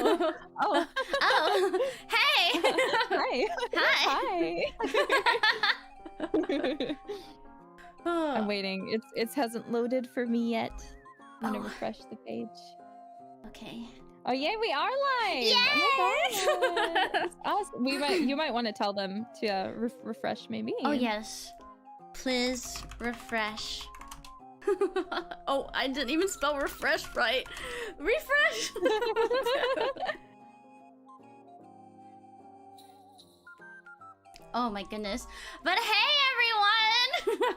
Oh. Oh. Oh. Hey. Hi. Hi. Hi. I'm waiting. It hasn't loaded for me yet. I'm gonna refresh the page. Okay. Oh yay, we are live! Yes! Oh my god! That's awesome. You might want to tell them to refresh maybe. Oh yes. Please refresh. Oh, I didn't even spell refresh right. Refresh! Oh my goodness. But hey everyone!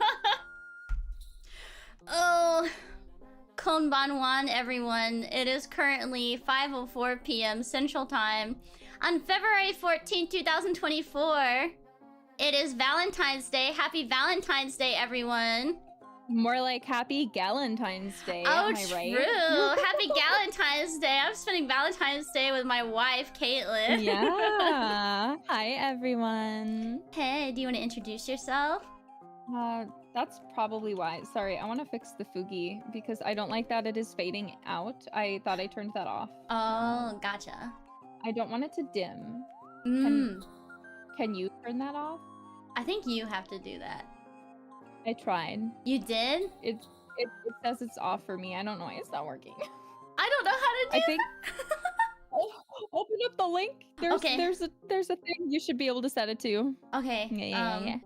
Oh, Konbanwan everyone. It is currently 5:04 p.m. Central Time on February 14, 2024. It is Valentine's Day. Happy Valentine's Day, everyone. More like Happy Galentine's Day. Oh, am I right? true. Happy Galentine's Day. I'm spending Valentine's Day with my wife, Caitlyn. Yeah. Hi, everyone. Hey, do you want to introduce yourself? That's probably why. Sorry, I want to fix the Fugi because I don't like that it is fading out. I thought I turned that off. Oh, gotcha. I don't want it to dim. Can you turn that off? I think you have to do that. I tried. You did? It says it's off for me. I don't know why it's not working. I don't know how to do I think. Oh, open up the link. There's a thing you should be able to set it to. Okay. Yeah.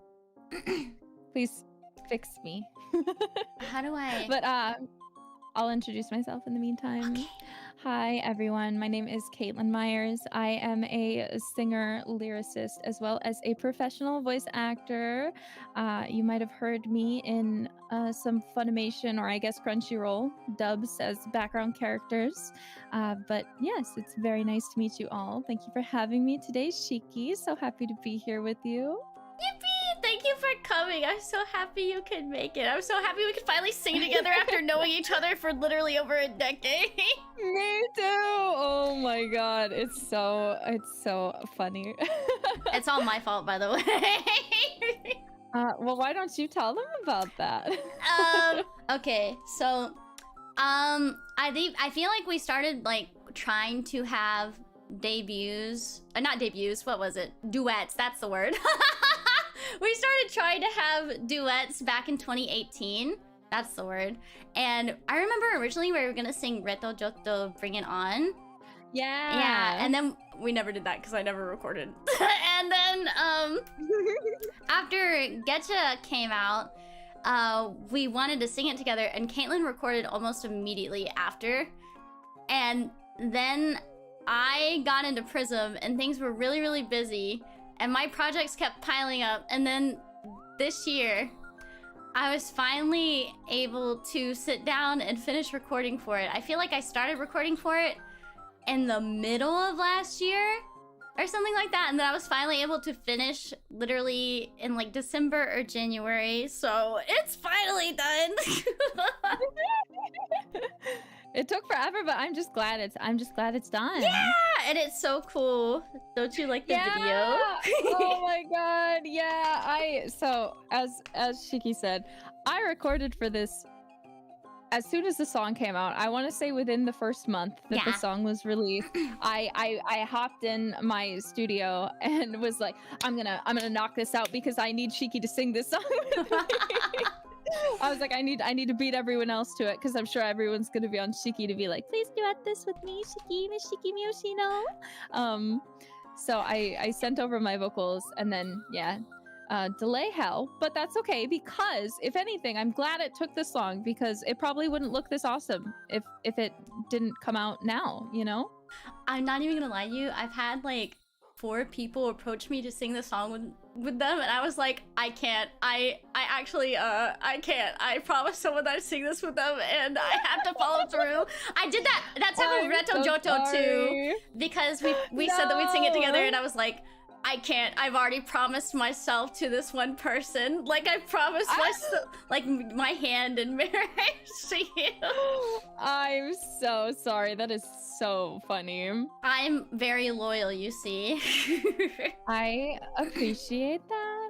Please fix me. How do I? But I'll introduce myself in the meantime. Okay. Hi everyone, my name is Caitlyn Myers. I am a singer, lyricist, as well as a professional voice actor. You might have heard me in some Funimation or I guess Crunchyroll dubs as background characters. But yes, it's very nice to meet you all. Thank you for having me today, Shiki. So happy to be here with you. Yippee! Thank you for coming. I'm so happy you could make it. I'm so happy we could finally sing together after knowing each other for literally over a decade. Me too. Oh my god, it's so funny. It's all my fault, by the way. Well, why don't you tell them about that? Okay, so I feel like we started like trying to have debuts, not debuts, what was it? Duets, that's the word. We started trying to have duets back in 2018. That's the word. And I remember originally we were gonna sing Reto Joto Bring It On. Yeah. Yeah, and then we never did that because I never recorded. And then after Getcha came out, we wanted to sing it together and Caitlyn recorded almost immediately after. And then I got into PRISM and things were really, really busy and my projects kept piling up. And then this year, I was finally able to sit down and finish recording for it. I feel like I started recording for it in the middle of last year or something like that. And then I was finally able to finish literally in like December or January. So it's finally done. It took forever, but I'm just glad it's done. Yeah, and it's so cool. Don't you like the video? Oh my god, yeah. So as Shiki said, I recorded for this as soon as the song came out. I want to say within the first month that the song was released, I hopped in my studio and was like, I'm gonna knock this out because I need Shiki to sing this song with me. I was like, I need to beat everyone else to it because I'm sure everyone's gonna be on Shiki to be like, please duet this with me, Shiki, Miss Shiki Miyoshino. So I sent over my vocals and then delay hell, but that's okay because if anything, I'm glad it took this long because it probably wouldn't look this awesome if it didn't come out now, you know? I'm not even gonna lie to you, I've had like 4 people approach me to sing the song with them and I was like, I can't. I actually I can't. I promised someone I'd sing this with them and I have to follow through. I did that time with Reto Joto too because we said that we'd sing it together and I was like, I can't. I've already promised myself to this one person. Like I promised myself, like my hand in marriage to you. I'm so sorry. That is so funny. I'm very loyal, you see. I appreciate that.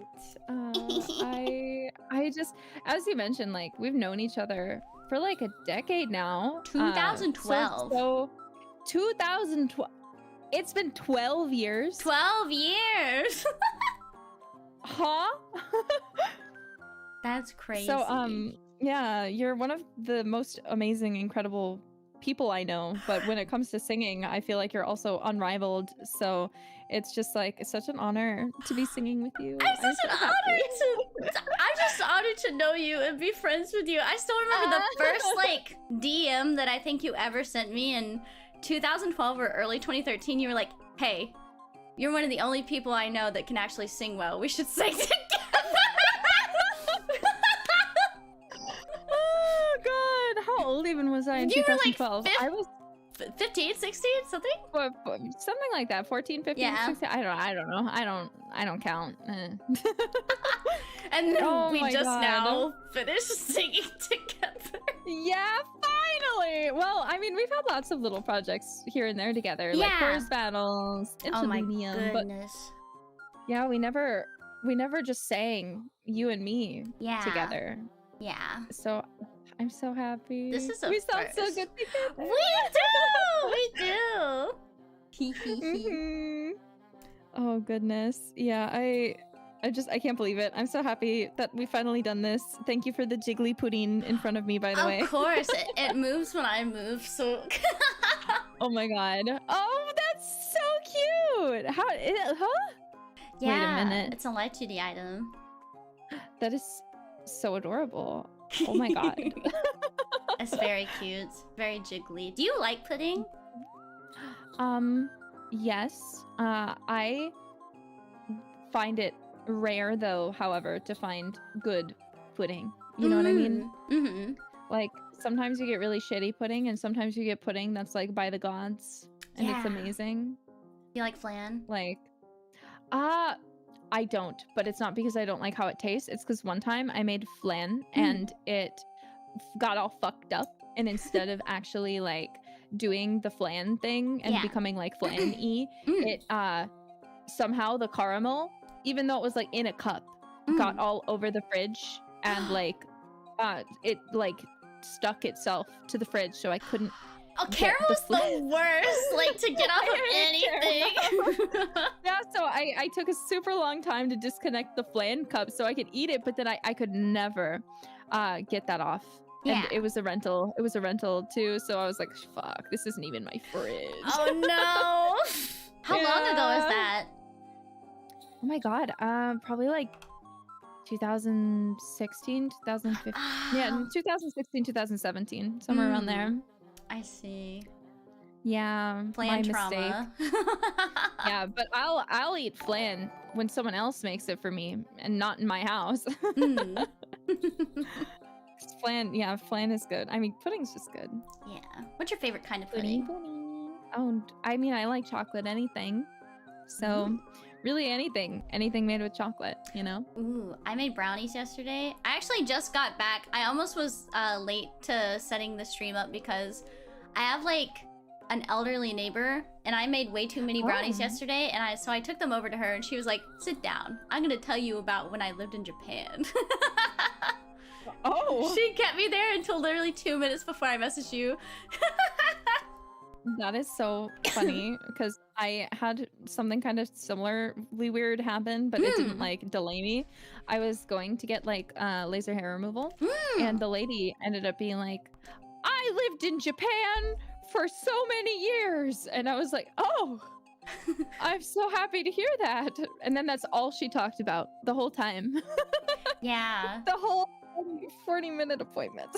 I just, as you mentioned, like we've known each other for like a decade now. 2012. So 2012. It's been 12 years. 12 years. Huh? That's crazy. So, yeah, you're one of the most amazing, incredible people I know. But when it comes to singing, I feel like you're also unrivaled. So it's just like, it's such an honor to be singing with you. I'm just honored to know you and be friends with you. I still remember the first like DM that I think you ever sent me in 2012 or early 2013. You were like, hey, you're one of the only people I know that can actually sing well. We should sing together. Oh god, how old even was I in 2012? Like I was 15, 16, something? Something like that. 14, 15, yeah. 16. I don't know. I don't count. And then we just now finished singing together. Yeah, finally. Well, I mean, we've had lots of little projects here and there together, like chorus battles, Interludium, but yeah, we never just sang, you and me together. Yeah. So I'm so happy. This is we sound so good together. We do. Oh goodness. Yeah, I can't believe it. I'm so happy that we finally done this. Thank you for the jiggly pudding in front of me, by the way. Of course, it moves when I move, so. Oh my god. Oh, that's so cute. How? Huh? Yeah. Wait a minute. It's a light 2D item. That is so adorable. Oh my god. It's very cute. Very jiggly. Do you like pudding? Yes. I find it rare though, however, to find good pudding. You know what I mean? Mm-hmm. Like sometimes you get really shitty pudding and sometimes you get pudding that's like by the gods and it's amazing. You like flan? Like I don't, but it's not because I don't like how it tastes. It's because one time I made flan and it got all fucked up, and instead of actually like doing the flan thing and becoming like flan-y, it somehow the caramel, even though it was like in a cup, got all over the fridge and like it like stuck itself to the fridge, so I couldn't. Oh, caramel's the worst, like, to get off of anything. Yeah, so I took a super long time to disconnect the flan cup so I could eat it, but then I could never get that off. Yeah. And it was a rental. It was a rental too, so I was like, fuck, this isn't even my fridge. Oh no. How long ago is that? Oh my god, probably like 2016, 2015. Yeah, 2016, 2017, somewhere around there. I see. Yeah, flan my trauma. mistake. Yeah, but I'll eat flan when someone else makes it for me and not in my house. Flan, yeah, flan is good. I mean, pudding's just good. Yeah. What's your favorite kind of pudding? Oh, I mean, I like chocolate anything. So, really anything made with chocolate, you know? Ooh, I made brownies yesterday. I actually just got back. I almost was late to setting the stream up because I have like an elderly neighbor and I made way too many brownies yesterday, and so I took them over to her and she was like, sit down. I'm gonna tell you about when I lived in Japan. Oh! She kept me there until literally 2 minutes before I messaged you. That is so funny because I had something kind of similarly weird happen, but it didn't like delay me. I was going to get like laser hair removal, and the lady ended up being like, I lived in Japan for so many years, and I was like, oh, I'm so happy to hear that. And then that's all she talked about the whole time. Yeah. The whole 40-minute appointment.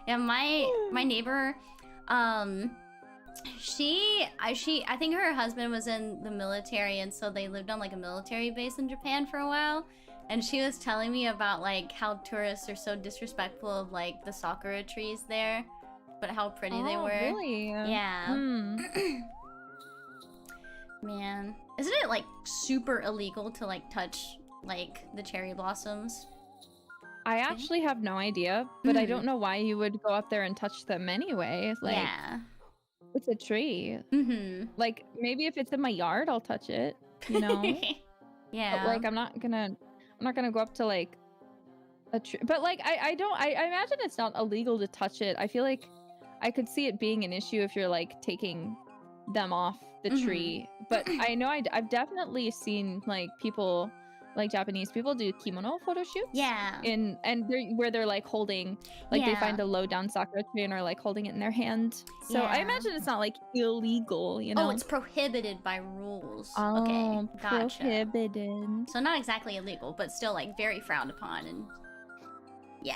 Yeah, my neighbor, I think her husband was in the military, and so they lived on like a military base in Japan for a while. And she was telling me about like how tourists are so disrespectful of like the sakura trees there, but how pretty they were. Really? Yeah. Man, isn't it like super illegal to like touch like the cherry blossoms? I actually have no idea, but I don't know why you would go up there and touch them anyway. Like, yeah. It's a tree. Like, maybe if it's in my yard, I'll touch it, you know? Yeah. But, like, I'm not gonna go up to, like, a tree. But, like, I imagine it's not illegal to touch it. I feel like I could see it being an issue if you're, like, taking them off the tree. But I know I've definitely seen like people, like Japanese people, do kimono photo shoots. Yeah. Where they're like holding, like they find a low down sakura tree and are like holding it in their hand. So I imagine it's not like illegal, you know? Oh, it's prohibited by rules. Oh, okay, gotcha. Prohibited. So not exactly illegal, but still like very frowned upon, and yeah.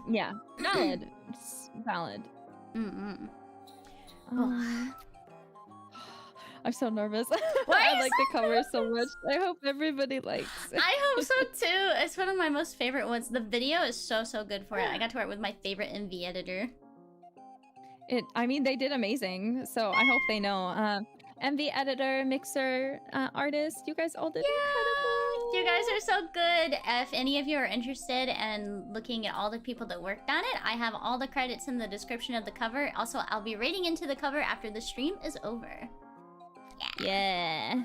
Yeah, valid. It's valid. I'm so nervous. I like the cover so much. I hope everybody likes it. I hope so too. It's one of my most favorite ones. The video is so good for it. I got to work with my favorite MV editor. I mean, they did amazing. So I hope they know. MV editor, mixer, artist, you guys all did incredible. You guys are so good. If any of you are interested in looking at all the people that worked on it, I have all the credits in the description of the cover. Also, I'll be rating into the cover after the stream is over. Yeah.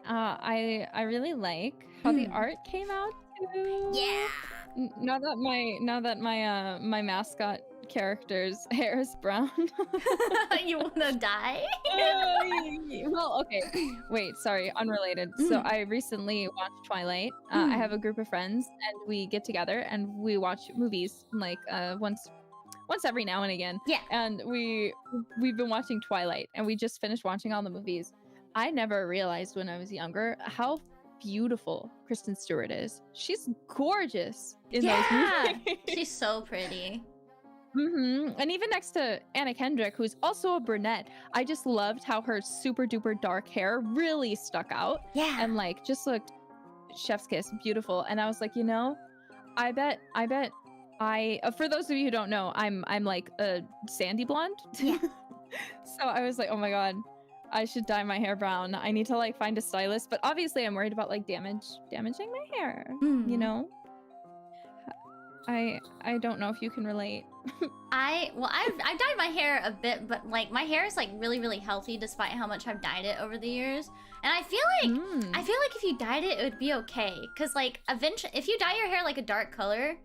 I really like how the art came out too. Yeah. Now that my mascot character's hair is brown. You wanna die? Well, okay. Wait, sorry, unrelated. So I recently watched Twilight. I have a group of friends and we get together and we watch movies like once every now and again. Yeah. And we've been watching Twilight and we just finished watching all the movies. I never realized when I was younger how beautiful Kristen Stewart is. She's gorgeous in those movies. She's so pretty. And even next to Anna Kendrick, who's also a brunette, I just loved how her super duper dark hair really stuck out. Yeah. And like just looked chef's kiss, beautiful. And I was like, you know, I bet for those of you who don't know, I'm like a sandy blonde. Yeah. So I was like, oh my god, I should dye my hair brown. I need to like find a stylist, but obviously I'm worried about like damaging my hair. You know, I don't know if you can relate. I've dyed my hair a bit, but like my hair is like really healthy despite how much I've dyed it over the years. And I feel like if you dyed it, it would be okay. Cause like eventually, if you dye your hair like a dark color,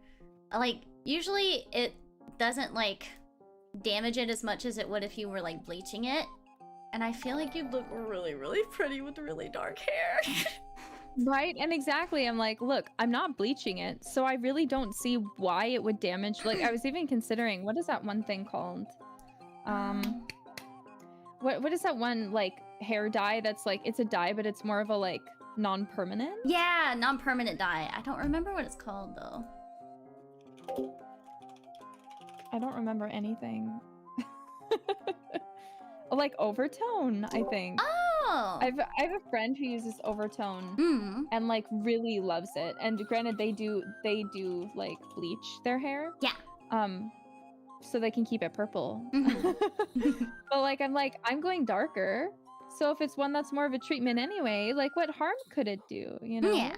like usually it doesn't like damage it as much as it would if you were like bleaching it. And I feel like you'd look really pretty with really dark hair. Right, and exactly, I'm like, look, I'm not bleaching it, so I really don't see why it would damage. Like, I was even considering, what is that one thing called? What is that one, like, hair dye that's like, it's a dye, but it's more of a, like, non-permanent? Yeah, non-permanent dye. I don't remember what it's called, though. I don't remember anything. Like overtone, I think. Oh, I have a friend who uses overtone and like really loves it. And granted, they do like bleach their hair. Yeah. So they can keep it purple. But like I'm going darker. So if it's one that's more of a treatment anyway, like what harm could it do? You know? Yeah.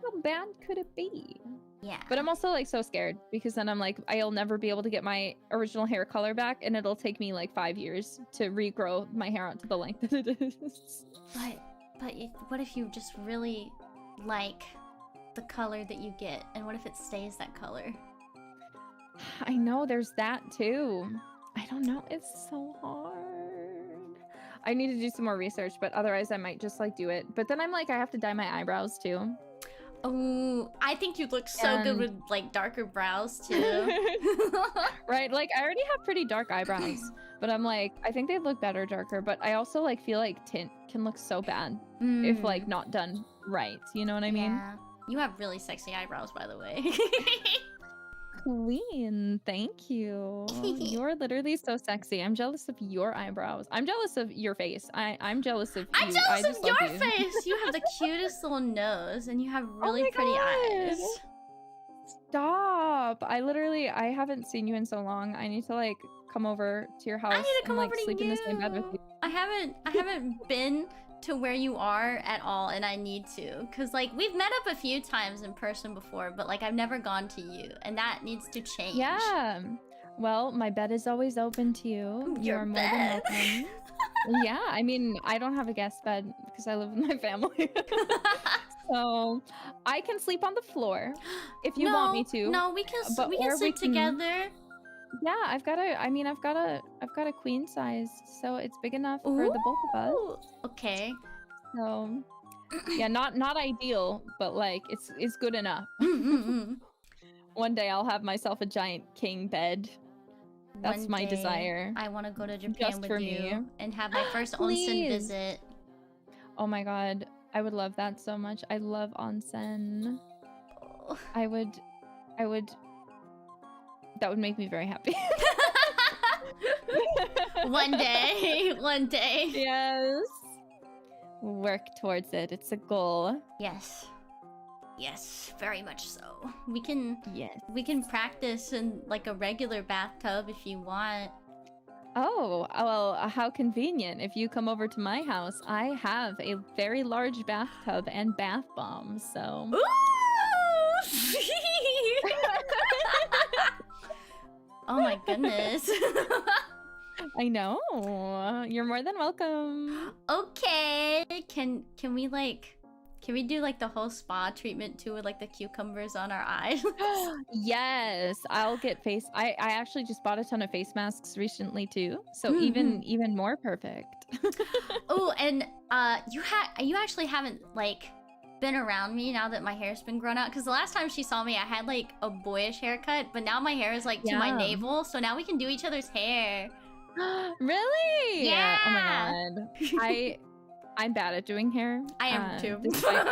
How bad could it be? Yeah. But I'm also like so scared because then I'm like, I'll never be able to get my original hair color back, and it'll take me like 5 years to regrow my hair out to the length that it is. But what if you just really like the color that you get, and what if it stays that color? I know there's that too. I don't know. It's so hard. I need to do some more research, but otherwise I might just like do it. But then I'm like, I have to dye my eyebrows too. Oh, I think you'd look so good with like darker brows too. Right, like I already have pretty dark eyebrows, but I'm like, I think they'd look better darker. But I also like feel like tint can look so bad if like not done right. You know what I mean? Yeah. You have really sexy eyebrows, by the way. Queen, thank you. You're literally so sexy. I'm jealous of your eyebrows. I'm jealous of your face. I'm jealous of you. I'm jealous of your face. You have the cutest little nose, and you have really pretty eyes. Stop. I haven't seen you in so long. I need to like come over to your house. I need to come and, like, over to sleep you. in the same bed with you. I haven't been to where you are at all, and I need to, because like we've met up a few times in person before, but like I've never gone to you, and that needs to change. Yeah, well, my bed is always open to you. You're more than welcome. Yeah, I mean, I don't have a guest bed because I live with my family. So I can sleep on the floor if you want me to. No, we can sleep together. Yeah, I've got a queen size, so it's big enough for the both of us. Okay. So, yeah, not ideal, but like it's good enough. One day I'll have myself a giant king bed. That's my desire. I want to go to Japan Just with for you me. and have my first onsen visit. Oh my god, I would love that so much. I love onsen. Oh. I would. That would make me very happy. One day. Yes. Work towards it. It's a goal. Yes. Yes, very much so. We can practice in like a regular bathtub if you want. Oh, well, how convenient. If you come over to my house, I have a very large bathtub and bath bombs, so... Ooh! Oh my goodness. I know. You're more than welcome. Okay. Can we do like the whole spa treatment too with like the cucumbers on our eyes? Yes, I'll get face. I actually just bought a ton of face masks recently too, so even more perfect. Oh, and you actually haven't like been around me now that my hair's been grown out, because the last time she saw me I had like a boyish haircut, but now my hair is like to my navel, so now we can do each other's hair. Really? Yeah. Oh my god. I'm bad at doing hair. I am too. Despite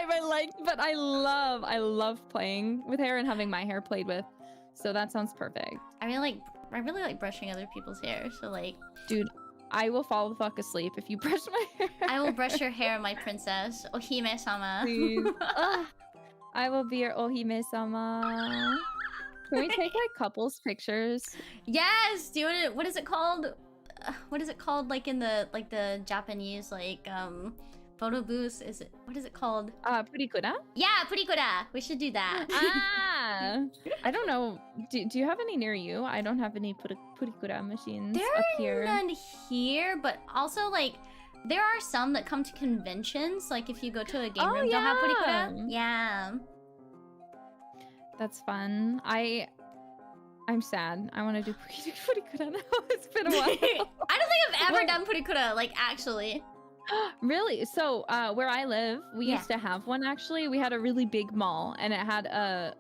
my length, but I love playing with hair and having my hair played with. So that sounds perfect. I really like brushing other people's hair. So like, dude, I will fall the fuck asleep if you brush my hair. I will brush your hair, my princess. Ohime-sama. Please. I will be your Ohime-sama. Can we take like couples pictures? Yes. Do you want to? What is it called? What is it called? Like in the Japanese photo booths? What is it called? Purikura? Yeah, Purikura. We should do that. I don't know. Do you have any near you? I don't have any Purikura machines there up are here. None here, but also like there are some that come to conventions. Like if you go to a game room, they'll have Purikura. Yeah. That's fun. I'm sad. I want to do Purikura now. It's been a while. I don't think I've ever done Purikura, like, actually. Really? So, where I live, we used to have one, actually. We had a really big mall, and it had a...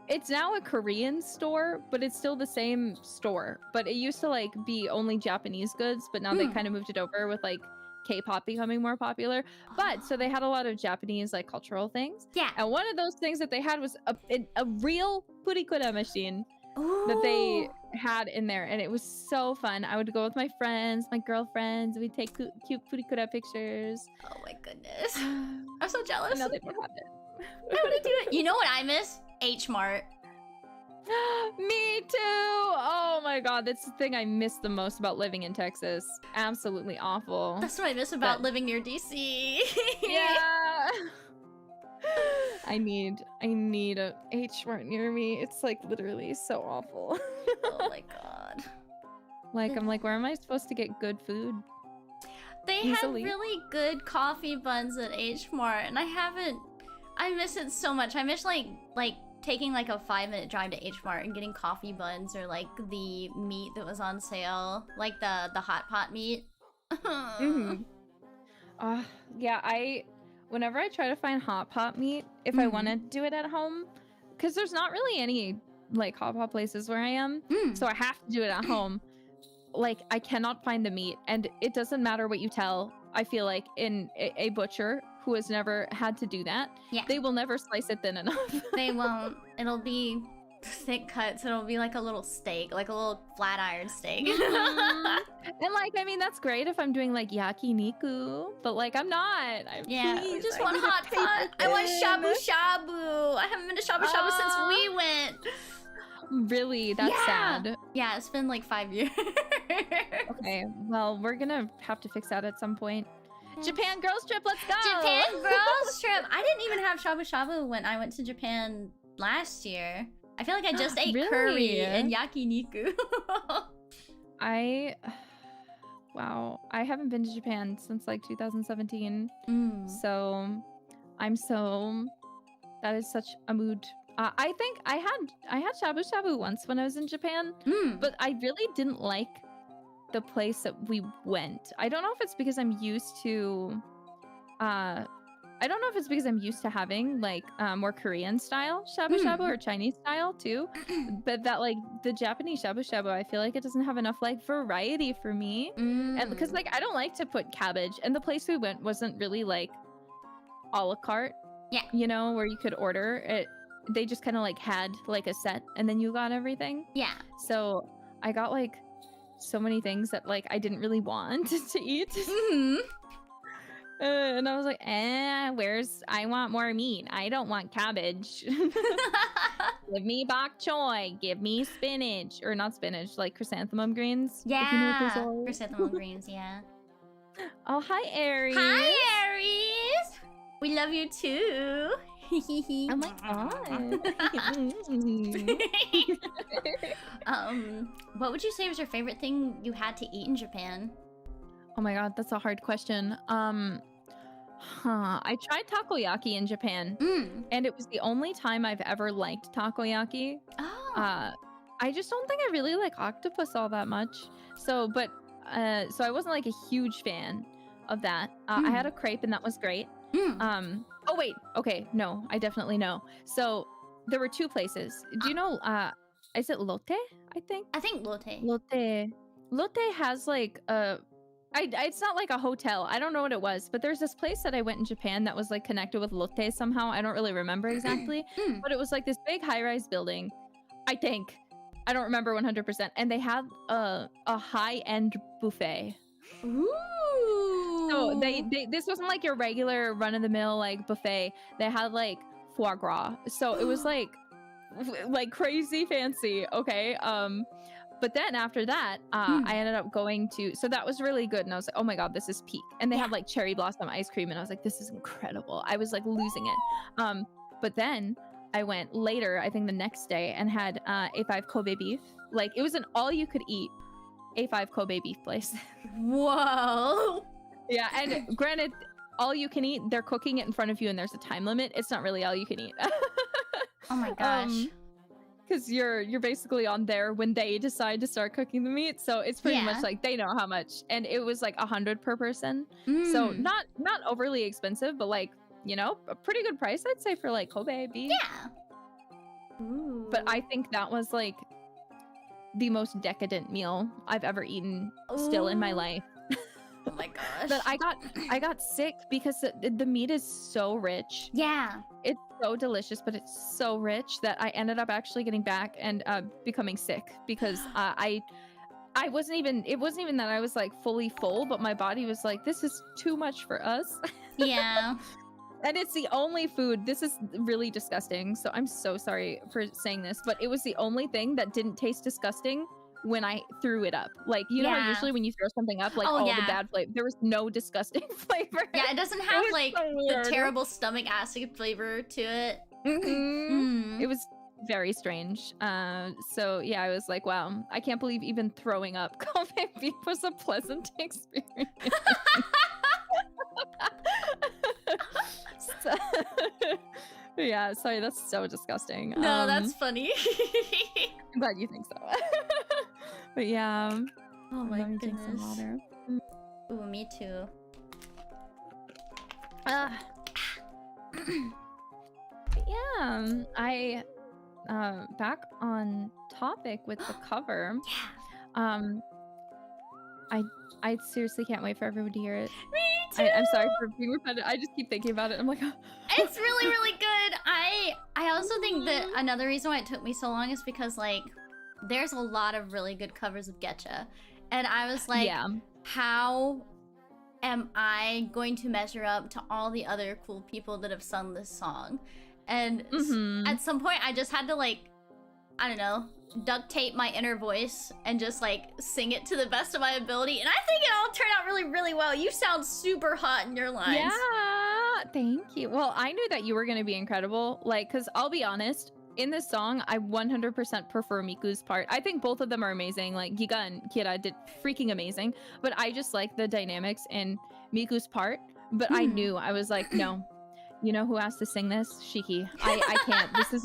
It's now a Korean store, but it's still the same store. But it used to, like, be only Japanese goods, but now they kind of moved it over with, like, K-pop becoming more popular. But, so they had a lot of Japanese, like, cultural things. Yeah. And one of those things that they had was a real Purikura machine. Ooh. That they had in there, and it was so fun. I would go with my friends, my girlfriends. We'd take cute Purikura pictures. Oh my goodness. I'm so jealous. No, they don't have it. I want to do it. You know what I miss? H-Mart. Me too! Oh my god, that's the thing I miss the most about living in Texas. Absolutely awful. That's what I miss about living near DC. Yeah! I need a H-Mart near me. It's like literally so awful. Oh my god. Like, I'm like, where am I supposed to get good food? They had really good coffee buns at H-Mart, and I miss it so much. I miss like taking like a 5-minute drive to H-Mart and getting coffee buns, or like the meat that was on sale, like the hot pot meat. Yeah, whenever I try to find hot pot meat, if I want to do it at home, because there's not really any like hot pot places where I am, so I have to do it at home. Like, I cannot find the meat, and it doesn't matter what you tell. I feel like in a butcher who has never had to do that, they will never slice it thin enough. They won't. It'll be thick cuts. It'll be like a little steak, like a little flat iron steak. And like, I mean, that's great if I'm doing like yakiniku, but like, I'm not. I just want hot pot. I want shabu shabu. I haven't been to shabu shabu since we went. Really? That's sad. Yeah, it's been like 5 years. Okay, well, we're gonna have to fix that at some point. Japan girls trip, let's go! Japan girls trip. I didn't even have shabu shabu when I went to Japan last year. I feel like I just ate curry and yakiniku. Wow, I haven't been to Japan since like 2017. So that is such a mood I think I had shabu shabu once when I was in Japan, but I really didn't like the place that we went. I don't know if it's because I'm used to I don't know if it's because I'm used to having like more Korean style shabu shabu or Chinese style too, but that like the Japanese shabu shabu, I feel like it doesn't have enough like variety for me, and because like I don't like to put cabbage, and the place we went wasn't really like a la carte, you know, where you could order it. They just kind of like had like a set, and then you got everything. Yeah. So I got like so many things that like I didn't really want to eat. And I was like, I want more meat. I don't want cabbage. Give me bok choy. Give me spinach. Or not spinach, like chrysanthemum greens. Yeah, if you know what those are. chrysanthemum greens, yeah. Oh, hi, Aries. Hi, Aries. We love you too. Oh my god. What would you say was your favorite thing you had to eat in Japan? Oh my god, that's a hard question. I tried takoyaki in Japan, and it was the only time I've ever liked takoyaki. Oh. I just don't think I really like octopus all that much. So I wasn't like a huge fan of that. I had a crepe, and that was great. Oh wait, okay, no, I definitely know. So there were two places. Do you know? Is it Lotte? I think. I think Lotte. Lotte has like it's not like a hotel. I don't know what it was, but there's this place that I went in Japan that was like connected with Lotte somehow. I don't really remember exactly, but it was like this big high-rise building. I think. I don't remember 100%. And they had a high-end buffet. Ooh. So this wasn't like your regular run-of-the-mill like buffet. They had like foie gras. So it was like crazy fancy. Okay. But then after that, I ended up going to, so that was really good. And I was like, oh my god, this is peak. And they had like cherry blossom ice cream, and I was like, this is incredible. I was like losing it. But then I went later, I think the next day, and had A5 Kobe beef. Like it was an all-you-could-eat A5 Kobe beef place. Whoa. Yeah, and granted, all you can eat, they're cooking it in front of you, and there's a time limit. It's not really all you can eat. Oh my gosh. Because you're basically on there when they decide to start cooking the meat, so it's pretty much like they know how much. And it was like 100 per person, so not overly expensive, but like, you know, a pretty good price, I'd say, for like Kobe beef. Yeah. Ooh. But I think that was like the most decadent meal I've ever eaten still in my life. Oh my gosh. But I got sick because the meat is so rich. Yeah. It's so delicious, but it's so rich that I ended up actually getting back and becoming sick because it wasn't even that I was like fully full, but my body was like, this is too much for us. Yeah. And it's the only food, this is really disgusting, so I'm so sorry for saying this, but it was the only thing that didn't taste disgusting when I threw it up. Like, you know how usually when you throw something up, like all the bad flavor, there was no disgusting flavor. Yeah, it doesn't have like the terrible stomach acid flavor to it. It was very strange. So yeah, I was like, wow, I can't believe even throwing up Kobe beef was a pleasant experience. So, yeah, sorry, that's so disgusting. No, that's funny. I'm glad you think so. But yeah. Oh my let me goodness. drink some water. Ooh, me too. Yeah, I back on topic with the cover. Yeah. I seriously can't wait for everyone to hear it. Me too. I'm sorry for being repetitive. I just keep thinking about it. I'm like, it's really, really good. I also think that another reason why it took me so long is because like there's a lot of really good covers of Getcha, and I was like, how am I going to measure up to all the other cool people that have sung this song? And at some point, I just had to like, I don't know, duct tape my inner voice and just like sing it to the best of my ability, and I think it all turned out really, really well. You sound super hot in your lines. Yeah, thank you. Well, I knew that you were gonna be incredible, like, because I'll be honest, in this song I 100% prefer Miku's part. I think both of them are amazing. Like Giga and Kira did freaking amazing, but I just like the dynamics in Miku's part. But I knew, I was like, no, You know who has to sing this? Shiki. I can't. This is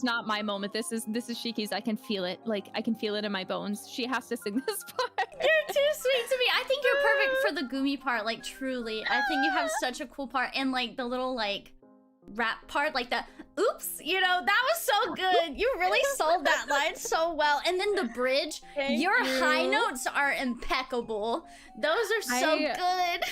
not my moment. This is Shiki's. I can feel it. Like I can feel it in my bones. She has to sing this part. You're too sweet to me. I think you're perfect for the Gumi part, like truly. I think you have such a cool part, and like the little like rap part, like the oops, you know, that was so good. You really sold that line so well. And then the bridge, your high notes are impeccable. Those are so good.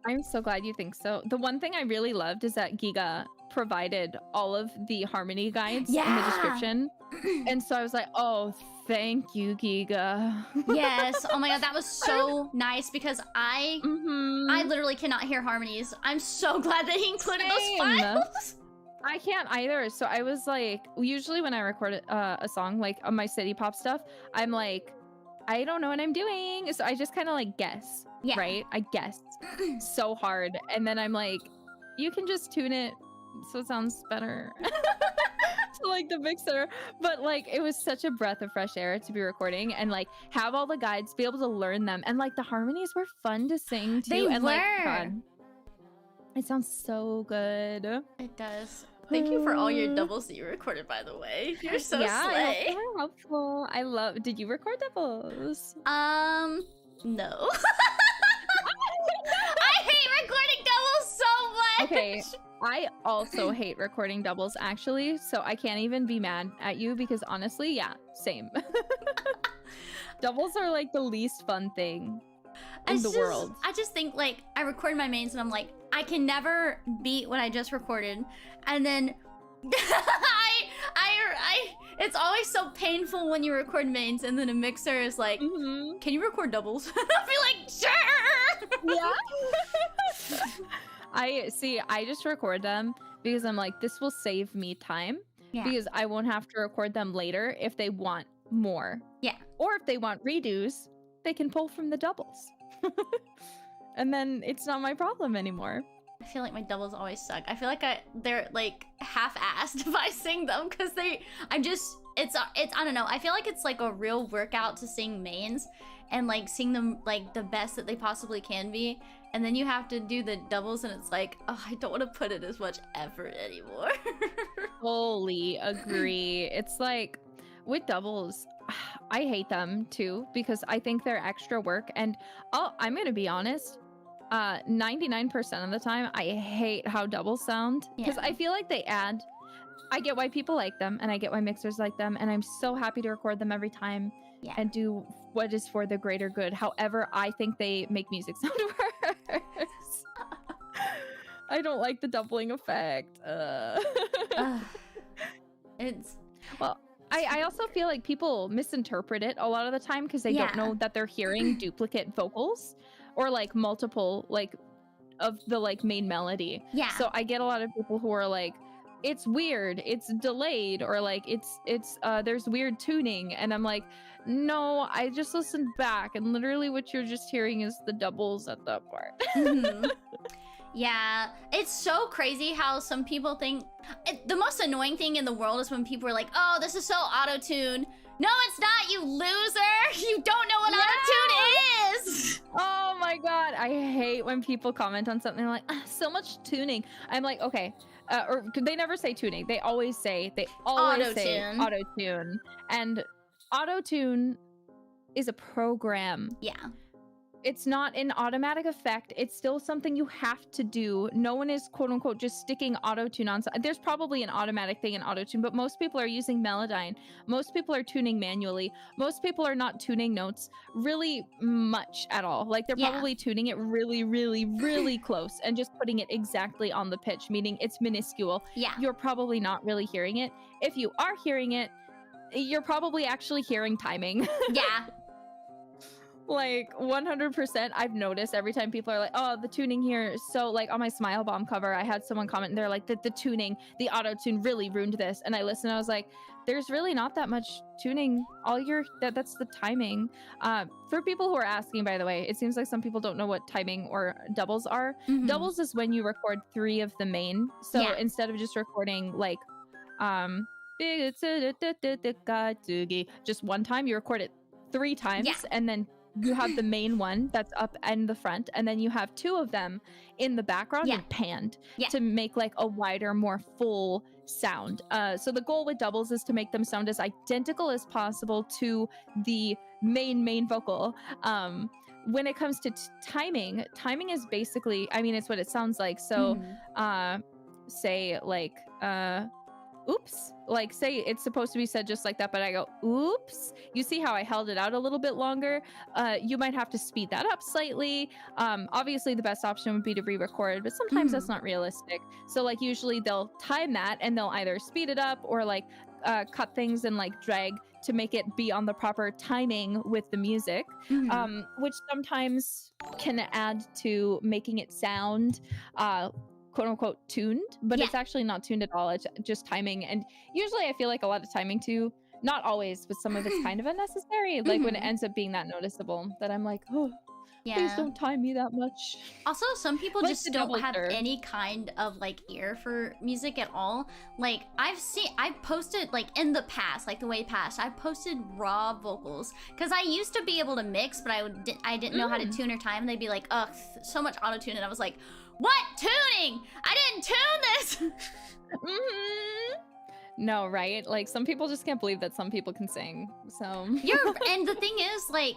I'm so glad you think so. The one thing I really loved is that Giga provided all of the harmony guides in the description. And so I was like, oh, thank you, Giga. Yes. Oh my god, that was so nice because I literally cannot hear harmonies. I'm so glad that he included those files. I can't either. So I was like, usually when I record a song, like on my city pop stuff, I'm like, I don't know what I'm doing. So I just kind of like guess, right? I guess so hard. And then I'm like, you can just tune it so it sounds better. To like the mixer. But like, it was such a breath of fresh air to be recording and like have all the guides, be able to learn them. And like the harmonies were fun to sing too. They and were. Like, God, it sounds so good. It does. Thank you for all your doubles that you recorded, by the way. You're so slay. They were helpful. I love. Did you record doubles? No. I hate recording doubles so much. Okay, I also hate recording doubles actually, so I can't even be mad at you because honestly, yeah, same. Doubles are like the least fun thing in the world. I just think like I record my mains and I'm like, I can never beat what I just recorded, and then it's always so painful when you record mains and then a mixer is like, can you record doubles? And I'll be like, sure. Yeah. I just record them because I'm like, this will save me time because I won't have to record them later if they want more. Yeah. Or if they want redos, they can pull from the doubles. And then it's not my problem anymore. I feel like my doubles always suck. I feel like they're like half-assed if I sing them because it's I don't know. I feel like it's like a real workout to sing mains and like sing them like the best that they possibly can be. And then you have to do the doubles and it's like, oh, I don't want to put in as much effort anymore. Fully agree. It's like with doubles, I hate them too because I think they're extra work. And I'm going to be honest, 99% of the time, I hate how doubles sound because I feel like they add. I get why people like them and I get why mixers like them. And I'm so happy to record them every time and do what is for the greater good. However, I think they make music sound worse. I don't like the doubling effect. I also feel like people misinterpret it a lot of the time because they don't know that they're hearing duplicate vocals or like multiple like of the like main melody. Yeah. So I get a lot of people who are like, it's weird, it's delayed, or like it's there's weird tuning, and I'm like, no, I just listened back and literally what you're just hearing is the doubles at that part. Yeah, it's so crazy how some people think the most annoying thing in the world is when people are like, oh, this is so auto-tuned. No, it's not, you loser. You don't know what auto-tune is. Oh my god, I hate when people comment on something like, so much tuning. I'm like, okay, or they never say tuning. They always say auto-tune. And auto-tune is a program. Yeah. It's not an automatic effect. It's still something you have to do. No one is quote unquote just sticking auto-tune on. There's probably an automatic thing in auto-tune, but most people are using Melodyne. Most people are tuning manually. Most people are not tuning notes really much at all. Like they're probably tuning it really, really, really close and just putting it exactly on the pitch, meaning it's minuscule. Yeah. You're probably not really hearing it. If you are hearing it, you're probably actually hearing timing. Yeah. Like 100%, I've noticed every time people are like, oh, the tuning here is so, like on my Smile Bomb cover, I had someone comment and they're like, the tuning, the auto tune really ruined this. And I listened, I was like, there's really not that much tuning. That's the timing. For people who are asking, by the way, it seems like some people don't know what timing or doubles are. Doubles is when you record 3 of the main. So instead of just recording like, just one time, you record it 3 times and then you have the main one that's up in the front, and then you have two of them in the background and panned to make like a wider, more full sound. So the goal with doubles is to make them sound as identical as possible to the main vocal. When it comes to timing is basically, I mean, it's what it sounds like. So say like oops, like say it's supposed to be said just like that, but I go oops. You see how I held it out a little bit longer? You might have to speed that up slightly. Obviously the best option would be to re-record, but sometimes that's not realistic. So like usually they'll time that and they'll either speed it up or like cut things and like drag to make it be on the proper timing with the music, which sometimes can add to making it sound quote unquote tuned, but it's actually not tuned at all. It's just timing. And usually I feel like a lot of timing too, not always, but some of it's kind of unnecessary. Like when it ends up being that noticeable that I'm like, oh, please don't time me that much. Also, some people like just don't have any kind of like ear for music at all. Like I've posted like in the past, like the way past, I posted raw vocals because I used to be able to mix, but I didn't know how to tune or time. And they'd be like, ugh, so much auto tune, and I was like, what tuning? I didn't tune this. No, right? Like some people just can't believe that some people can sing. So and the thing is, like,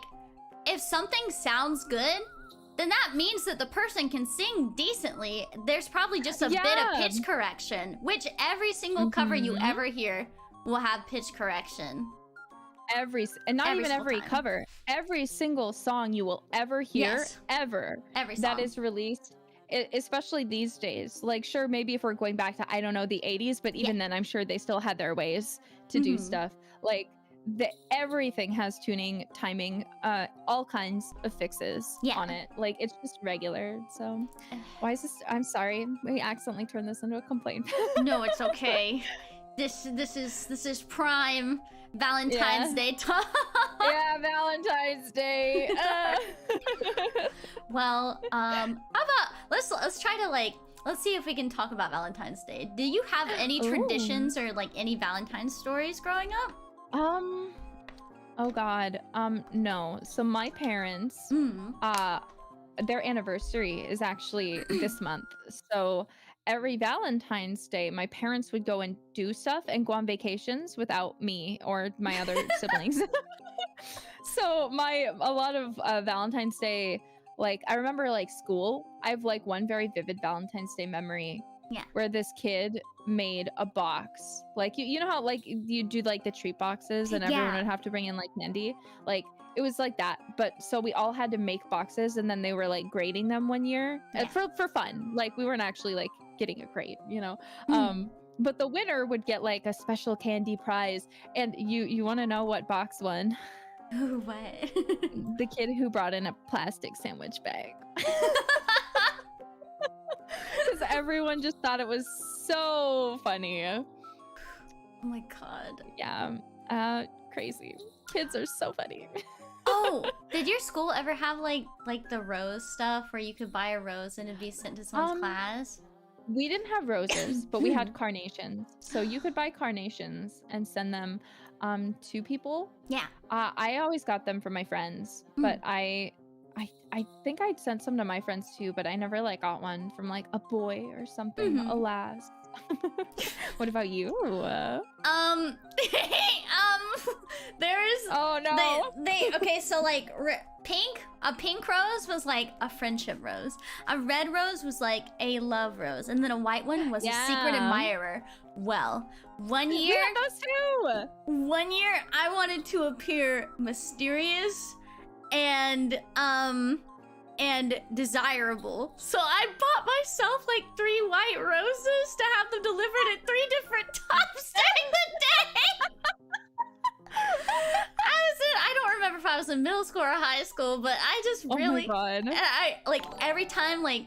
if something sounds good, then that means that the person can sing decently. There's probably just a bit of pitch correction, which every single cover you ever hear will have pitch correction. Every cover, every single song you will ever hear, every song that is released, especially these days. Like, sure, maybe if we're going back to, I don't know, the 80s, but even then I'm sure they still had their ways to do stuff. Like, everything has tuning, timing, all kinds of fixes on it. Like, it's just regular. So why is this? I'm sorry, we accidentally turned this into a complaint. No, it's okay. This is prime Valentine's Day talk. Yeah, Valentine's Day. Well, how about let's try to like, let's see if we can talk about Valentine's Day. Do you have any traditions or like any Valentine's stories growing up? Oh god, no. So my parents, their anniversary is actually this month. So every Valentine's Day, my parents would go and do stuff and go on vacations without me or my other siblings. So a lot of Valentine's Day, like I remember like school, I have like one very vivid Valentine's Day memory where this kid made a box. Like you know how like you do like the treat boxes and everyone would have to bring in like candy? Like it was like that, but so we all had to make boxes and then they were like grading them one year for fun. Like we weren't actually like getting a grade, you know. But the winner would get like a special candy prize. And you want to know what box won? What? The kid who brought in a plastic sandwich bag. Because everyone just thought it was so funny. Oh my god. Yeah, crazy. Kids are so funny. Oh, did your school ever have like the rose stuff where you could buy a rose and it'd be sent to someone's class? We didn't have roses, but we had carnations. So you could buy carnations and send them to people. Yeah. I always got them from my friends, but I think I'd sent some to my friends too, but I never like got one from like a boy or something. Alas. What about you? There is. Oh no. Okay, so like a pink rose was like a friendship rose. A red rose was like a love rose, and then a white one was a secret admirer. Well, one year. We had those too. One year, I wanted to appear mysterious and desirable. So I bought myself like 3 white roses to have them delivered at 3 different times during the day. I don't remember if I was in middle school or high school, but I just really, oh my god. I like every time, like,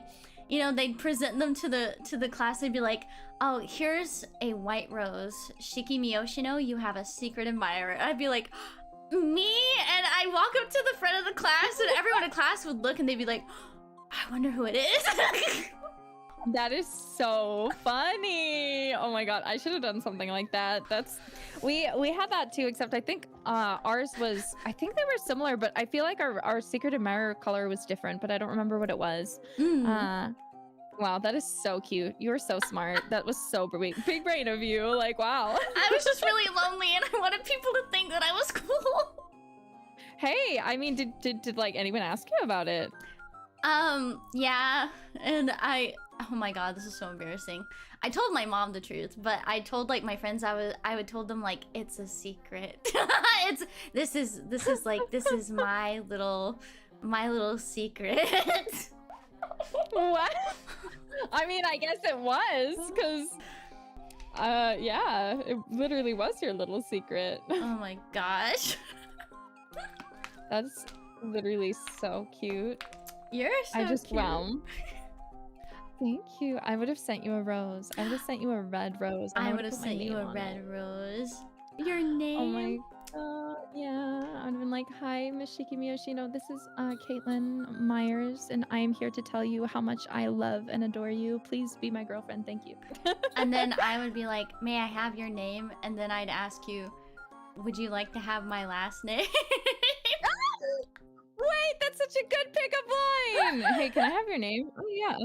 you know, they'd present them to the class, they'd be like, oh, here's a white rose, Shiki Miyoshino, you have a secret admirer. I'd be like, me? And I walk up to the front of the class and everyone in class would look and they'd be like, I wonder who it is. That is so funny. Oh my god, I should have done something like that. That's we had that too, except I think ours was, I think they were similar, but I feel like our secret admirer color was different, but I don't remember what it was. Wow, that is so cute. You were so smart. That was so big brain of you. Like, wow. I was just really lonely and I wanted people to think that I was cool. Hey, I mean, did like anyone ask you about it? Yeah, and oh my god, this is so embarrassing. I told my mom the truth, but I told like my friends I would told them like it's a secret. This is my little secret. What? I mean, I guess it was, because yeah, it literally was your little secret. Oh my gosh. That's literally so cute. You're so cute. Wow. Thank you. I would have sent you a rose. I would have sent you a red rose. I would have sent you a red rose. Your name? Oh my god, yeah. I would have been like, hi, Miss Shiki Miyoshino. This is Caitlyn Myers, and I am here to tell you how much I love and adore you. Please be my girlfriend. Thank you. And then I would be like, may I have your name? And then I'd ask you, would you like to have my last name? Wait, that's such a good pickup line. Hey, can I have your name? Oh yeah.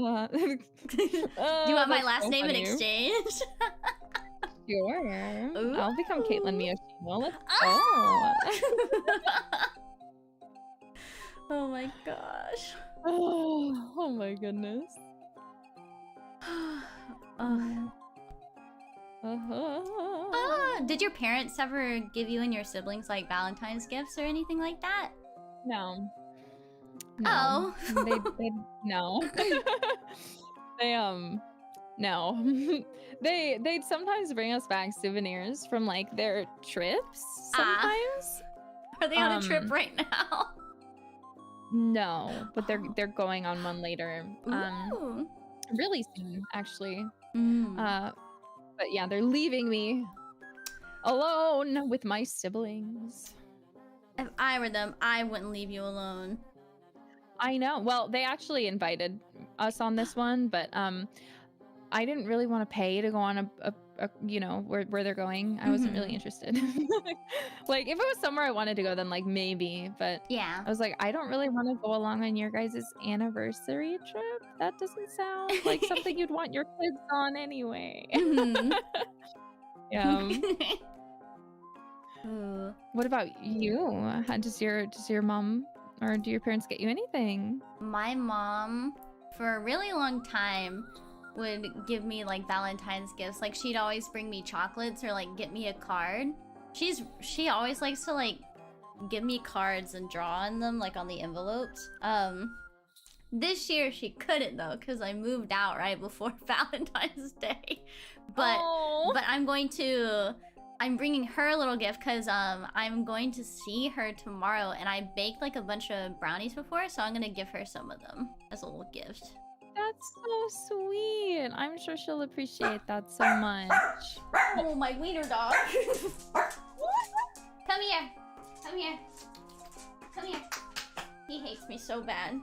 Do you want my last name in exchange? Sure. Ooh. I'll become Caitlyn Miyoshino. Let's go. Oh my gosh. Oh my goodness. Did your parents ever give you and your siblings like Valentine's gifts or anything like that? No. Oh. They no. No. They'd sometimes bring us back souvenirs from like their trips sometimes. Are they on a trip right now? No, but they're going on one later. Ooh. Really soon, actually. But yeah, they're leaving me alone with my siblings. If I were them, I wouldn't leave you alone. I know. Well, they actually invited us on this one, but I didn't really want to pay to go on a you know, where they're going. I wasn't really interested. Like, if it was somewhere I wanted to go, then like maybe, but yeah, I was like, I don't really want to go along on your guys' anniversary trip. That doesn't sound like something you'd want your kids on anyway. Yeah. What about you? How does your mom or do your parents get you anything? My mom, for a really long time, would give me like Valentine's gifts. Like, she'd always bring me chocolates or like get me a card. She always likes to like give me cards and draw on them, like on the envelopes. This year she couldn't though, because I moved out right before Valentine's Day. But I'm bringing her a little gift because I'm going to see her tomorrow, and I baked like a bunch of brownies before, so I'm gonna give her some of them as a little gift. That's so sweet. I'm sure she'll appreciate that so much. Oh, my wiener dog. Come here. Come here. Come here. He hates me so bad.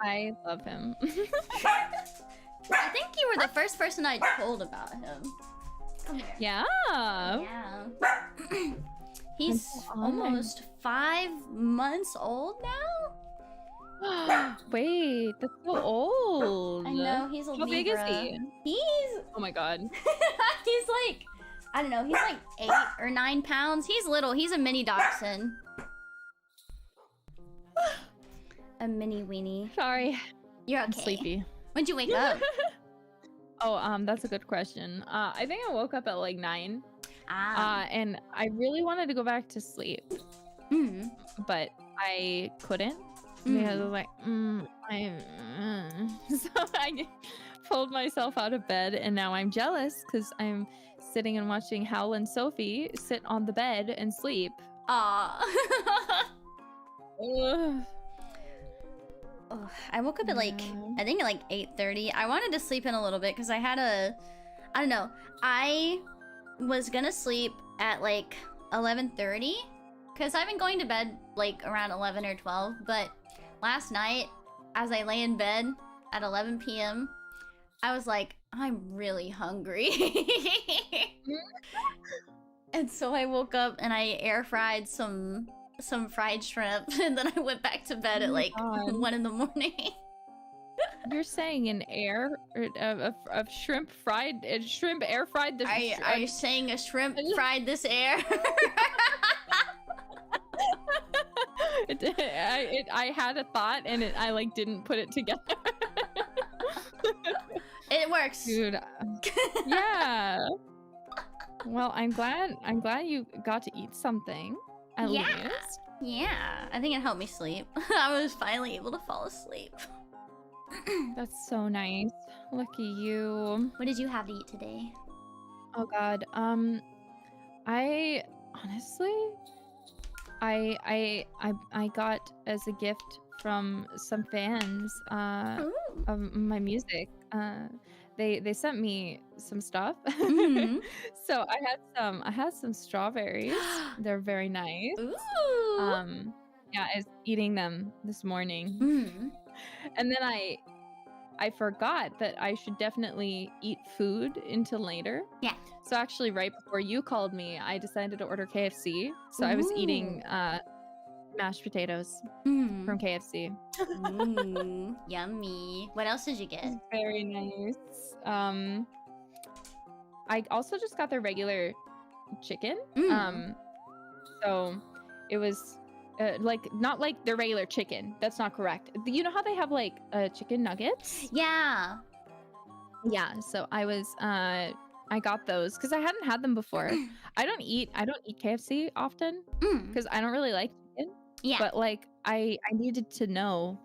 I love him. I think you were the first person I told about him. Come here. Yeah. Yeah. He's almost 5 months old now? Wait, that's so old. I know, he's a How big is he? He's... Oh my god. He's like... I don't know, he's like 8 or 9 pounds. He's little, he's a mini dachshund. A mini weenie. Sorry. You're okay. I'm sleepy. When'd you wake up? Oh, that's a good question. I think I woke up at like 9. Ah. And I really wanted to go back to sleep. But I couldn't. Because I was like, So I pulled myself out of bed, and now I'm jealous because I'm sitting and watching Hal and Sophie sit on the bed and sleep. Aw. I woke up at like, I think at like 8:30. I wanted to sleep in a little bit because I had I don't know. I was gonna sleep at like 11:30 because I've been going to bed like around 11 or 12, but last night, as I lay in bed, at 11 p.m. I was like, I'm really hungry. And so I woke up and I air fried some fried shrimp, and then I went back to bed at like 1 in the morning. You're saying an air of shrimp fried shrimp air fried the Are you saying a shrimp fried this air? I had a thought and I like didn't put it together. It works, dude. Yeah. Well, I'm glad you got to eat something at least. Yeah, I think it helped me sleep. I was finally able to fall asleep. That's so nice. Lucky you. What did you have to eat today? Oh God. I honestly, I got as a gift from some fans of my music. They sent me some stuff. So I had some strawberries. They're very nice. Ooh. Yeah, I was eating them this morning. And then I forgot that I should definitely eat food until later. Yeah. So actually right before you called me, I decided to order KFC. So I was eating mashed potatoes from KFC. Yummy. What else did you get? Very nice. I also just got the regular chicken. So it was like not like the regular chicken. That's not correct. You know how they have like chicken nuggets? Yeah. Yeah. So I was I got those because I hadn't had them before. I don't eat KFC often because I don't really like chicken. Yeah. But like I needed to know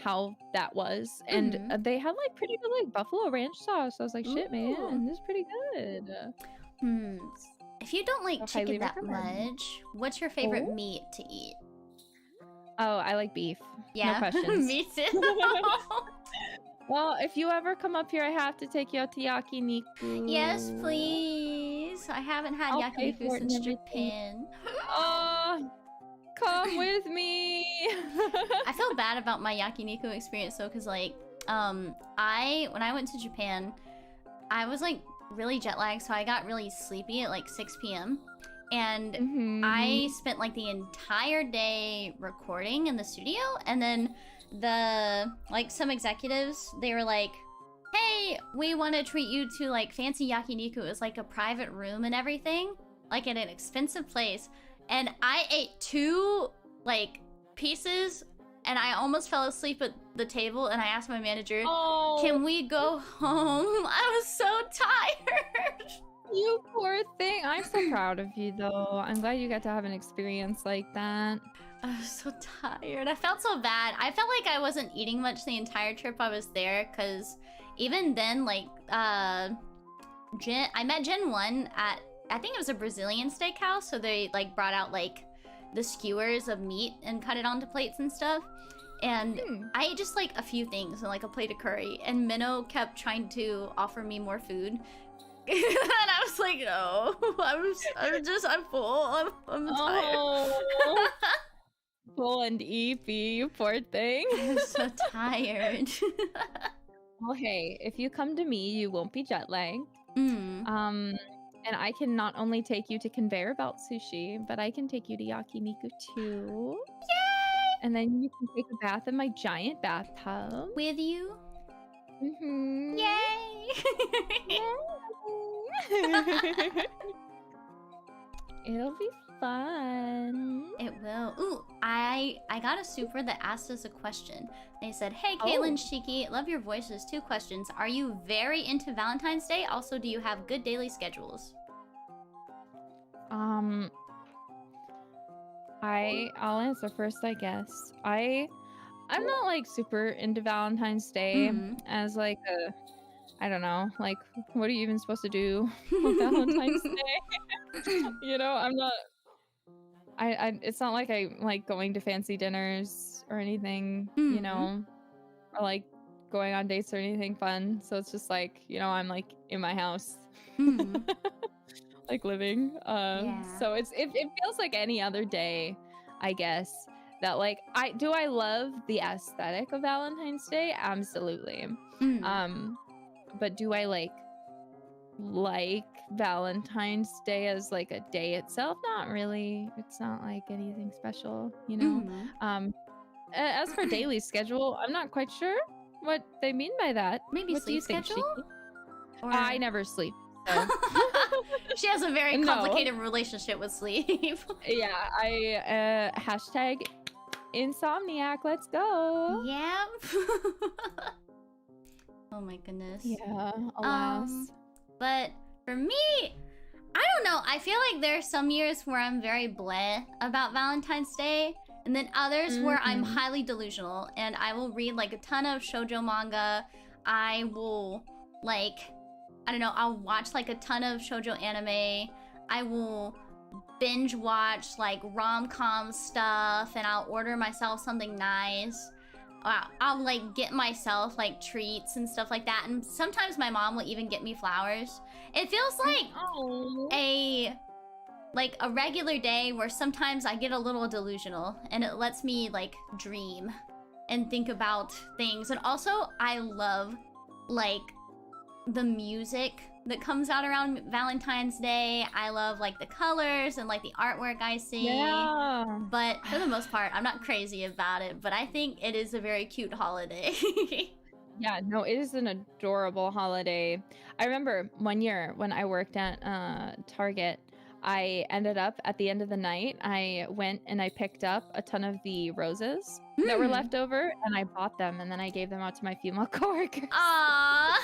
how that was, and they had like pretty good like buffalo ranch sauce. I was like, shit, man, this is pretty good. If you don't like chicken that much, what's your favorite meat to eat? Oh, I like beef. Yeah, no questions. Me too. Well, if you ever come up here, I have to take you out to yakiniku. Yes, please. I haven't had yakiniku since Japan. Oh, come with me. I feel bad about my yakiniku experience though, because like, when I went to Japan, I was like really jet lagged, so I got really sleepy at like 6 p.m. And I spent like the entire day recording in the studio, and then some executives, they were like, hey, we want to treat you to like fancy yakiniku. It was like a private room and everything, like at an expensive place. And I ate 2 like pieces and I almost fell asleep at the table, and I asked my manager, can we go home? I was so tired. You poor thing. I'm so proud of you though. I'm glad you got to have an experience like that. I was so tired. I felt so bad. I felt like I wasn't eating much the entire trip I was there, because even then, like, I met Gen 1 at, I think it was a Brazilian steakhouse, so they, like, brought out, like, the skewers of meat and cut it onto plates and stuff. And I ate just, like, a few things and, like, a plate of curry. And Minnow kept trying to offer me more food. And I was like, no, I'm full. I'm tired. Full and eepy, you poor thing. I'm so tired. Well, hey, if you come to me, you won't be jet lagged. And I can not only take you to conveyor belt sushi, but I can take you to yakiniku too. Yay! And then you can take a bath in my giant bathtub. With you? Yay! It'll be fun. It will. Ooh, I got a super that asked us a question. They said, hey, Caitlyn, Shiki, love your voices. 2 questions. Are you very into Valentine's Day? Also, do you have good daily schedules? I'll answer first, I guess. I'm not like super into Valentine's Day as like a, I don't know, like what are you even supposed to do on Valentine's Day? You know, I'm not. It's not like I like going to fancy dinners or anything, you know, or like going on dates or anything fun. So it's just like, you know, I'm like in my house, like living. So it feels like any other day, I guess. that like I love the aesthetic of Valentine's Day? Absolutely. But do I like Valentine's Day as like a day itself? Not really. It's not like anything special, you know. As for daily schedule, I'm not quite sure what they mean by that. Maybe what sleep schedule? Or... I never sleep. So. She has a very complicated relationship with sleep. Yeah, I hashtag insomniac. Let's go. Yeah. Oh my goodness. Yeah, alas. But for me, I don't know. I feel like there are some years where I'm very bleh about Valentine's Day, and then others where I'm highly delusional, and I will read like a ton of shoujo manga. I will like, I don't know, I'll watch like a ton of shoujo anime. I will binge watch like rom-com stuff, and I'll order myself something nice. I'll like get myself like treats and stuff like that, and sometimes my mom will even get me flowers. It feels like a regular day where sometimes I get a little delusional, and it lets me like dream and think about things. And also I love like the music that comes out around Valentine's Day. I love like the colors and like the artwork I see. Yeah. But for the most part, I'm not crazy about it, but I think it is a very cute holiday. Yeah, no, it is an adorable holiday. I remember one year when I worked at Target, I ended up at the end of the night, I went and I picked up a ton of the roses that were left over, and I bought them, and then I gave them out to my female coworkers. Aww.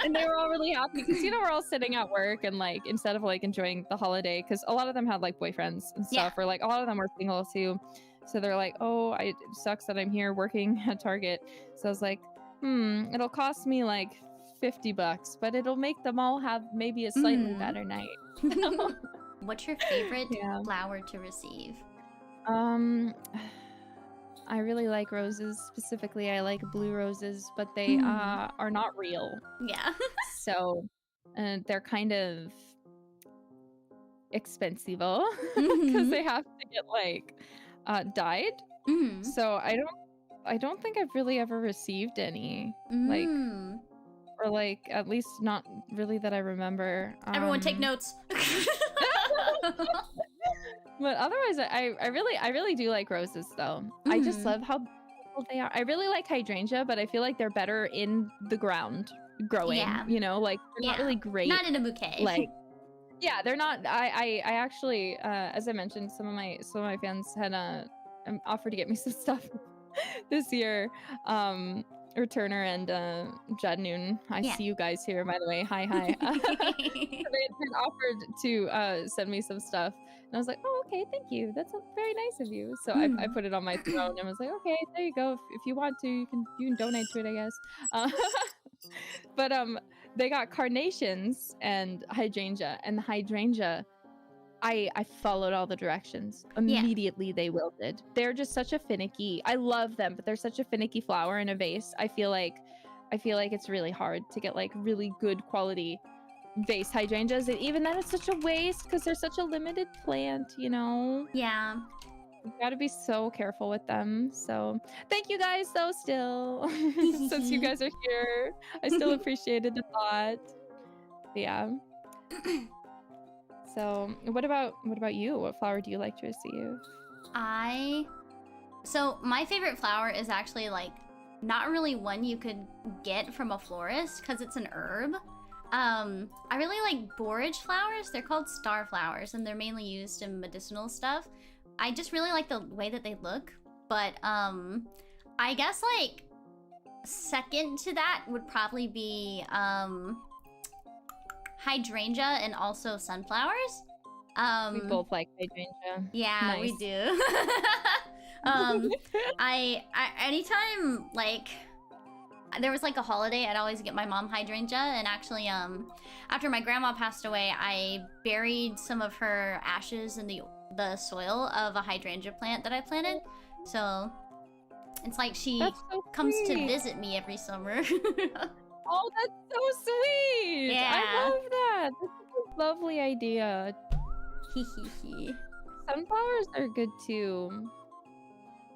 And they were all really happy because, you know, we're all sitting at work, and like instead of like enjoying the holiday, because a lot of them had like boyfriends and stuff, or like a lot of them were single too. So they're like, oh, it sucks that I'm here working at Target. So I was like, it'll cost me like $50, but it'll make them all have maybe a slightly better night. What's your favorite flower to receive? I really like roses. Specifically, I like blue roses, but they are not real. Yeah. So they're kind of expensive because they have to get like dyed. So I don't think I've really ever received any like, or like at least not really that I remember. Everyone take notes. But otherwise, I really do like roses though. I just love how beautiful they are. I really like hydrangea, but I feel like they're better in the ground growing. Yeah. You know, like they're not really great. Not in a bouquet. Like, yeah, they're not. I actually, as I mentioned, some of my fans had offered to get me some stuff this year. Returner and Jad Noon. I see you guys here, by the way. Hi. They had offered to send me some stuff, and I was like, oh, okay, thank you. That's very nice of you. So I put it on my throne and was like, okay, there you go. If you want to, you can donate to it, I guess. But they got carnations and hydrangea, and the hydrangea, I followed all the directions. Immediately they wilted. They're just such a finicky. I love them, but they're such a finicky flower in a vase. I feel like it's really hard to get like really good quality vase hydrangeas, and even then it's such a waste because they're such a limited plant, you know? Yeah. You gotta be so careful with them. So thank you guys though still. Since you guys are here, I still appreciated the thought. Yeah. So what about you? What flower do you like to receive? So my favorite flower is actually like not really one you could get from a florist because it's an herb. I really like borage flowers. They're called star flowers, and they're mainly used in medicinal stuff. I just really like the way that they look. But I guess like second to that would probably be hydrangea and also sunflowers. We both like hydrangea. Yeah, nice. We do. I anytime like there was like a holiday, I'd always get my mom hydrangea, and actually after my grandma passed away, I buried some of her ashes in the soil of a hydrangea plant that I planted. So it's like she comes to visit me every summer. Oh, that's so sweet! Yeah. I love that. That's a lovely idea. Sunflowers are good too.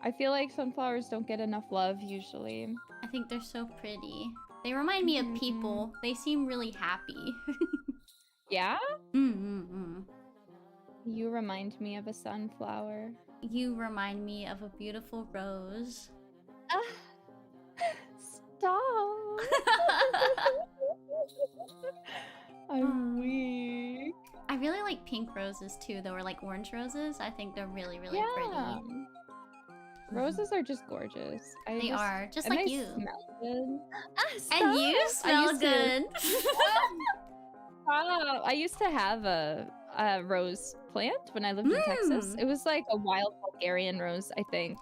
I feel like sunflowers don't get enough love usually. I think they're so pretty. They remind me of people. They seem really happy. Yeah? Mm-mm-mm. You remind me of a sunflower. You remind me of a beautiful rose. Stop. I'm weak. I really like pink roses too, though, or like orange roses. I think they're really, really pretty. Roses are just gorgeous. They are, just like you. Smell good. And you smell good. I used to have a rose plant when I lived in Texas. It was like a wild Bulgarian rose, I think.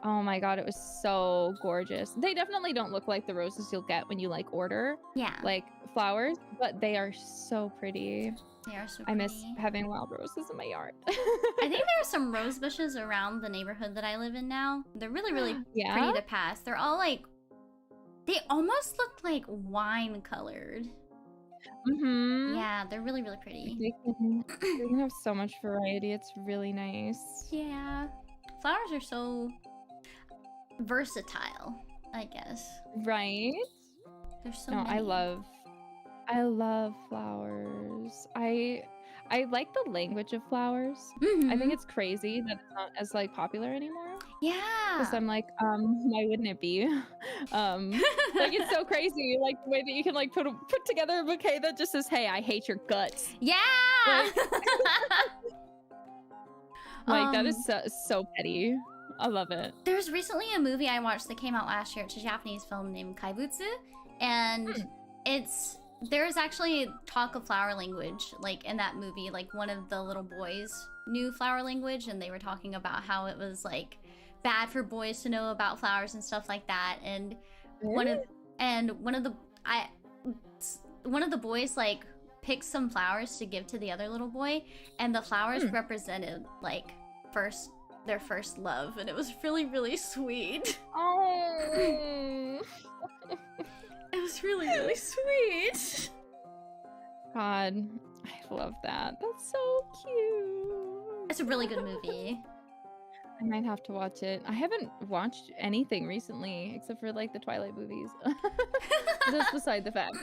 Oh my god, it was so gorgeous. They definitely don't look like the roses you'll get when you like order like flowers, but they are so pretty. They are so pretty. I miss having wild roses in my yard. I think there are some rose bushes around the neighborhood that I live in now. They're really, really pretty to pass. They're all like, they almost look like wine colored. Yeah, they're really, really pretty. They can have so much variety. It's really nice. Yeah. Flowers are so versatile, I guess. Right? There's so many. I love flowers. I like the language of flowers. I think it's crazy that it's not as like popular anymore. Yeah. Because I'm like, why wouldn't it be? Like it's so crazy, like the way that you can like put together a bouquet that just says, "Hey, I hate your guts." Yeah. Like that is so petty. I love it. There's recently a movie I watched that came out last year. It's a Japanese film named Kaibutsu, and there's actually talk of flower language, like in that movie. Like one of the little boys knew flower language, and they were talking about how it was like bad for boys to know about flowers and stuff like that. And one of the boys like picked some flowers to give to the other little boy, and the flowers represented like their first love, and it was really, really sweet. Oh. It was really, really sweet. God, I love that. That's so cute. It's a really good movie. I might have to watch it. I haven't watched anything recently except for like the Twilight movies. That's beside the fact.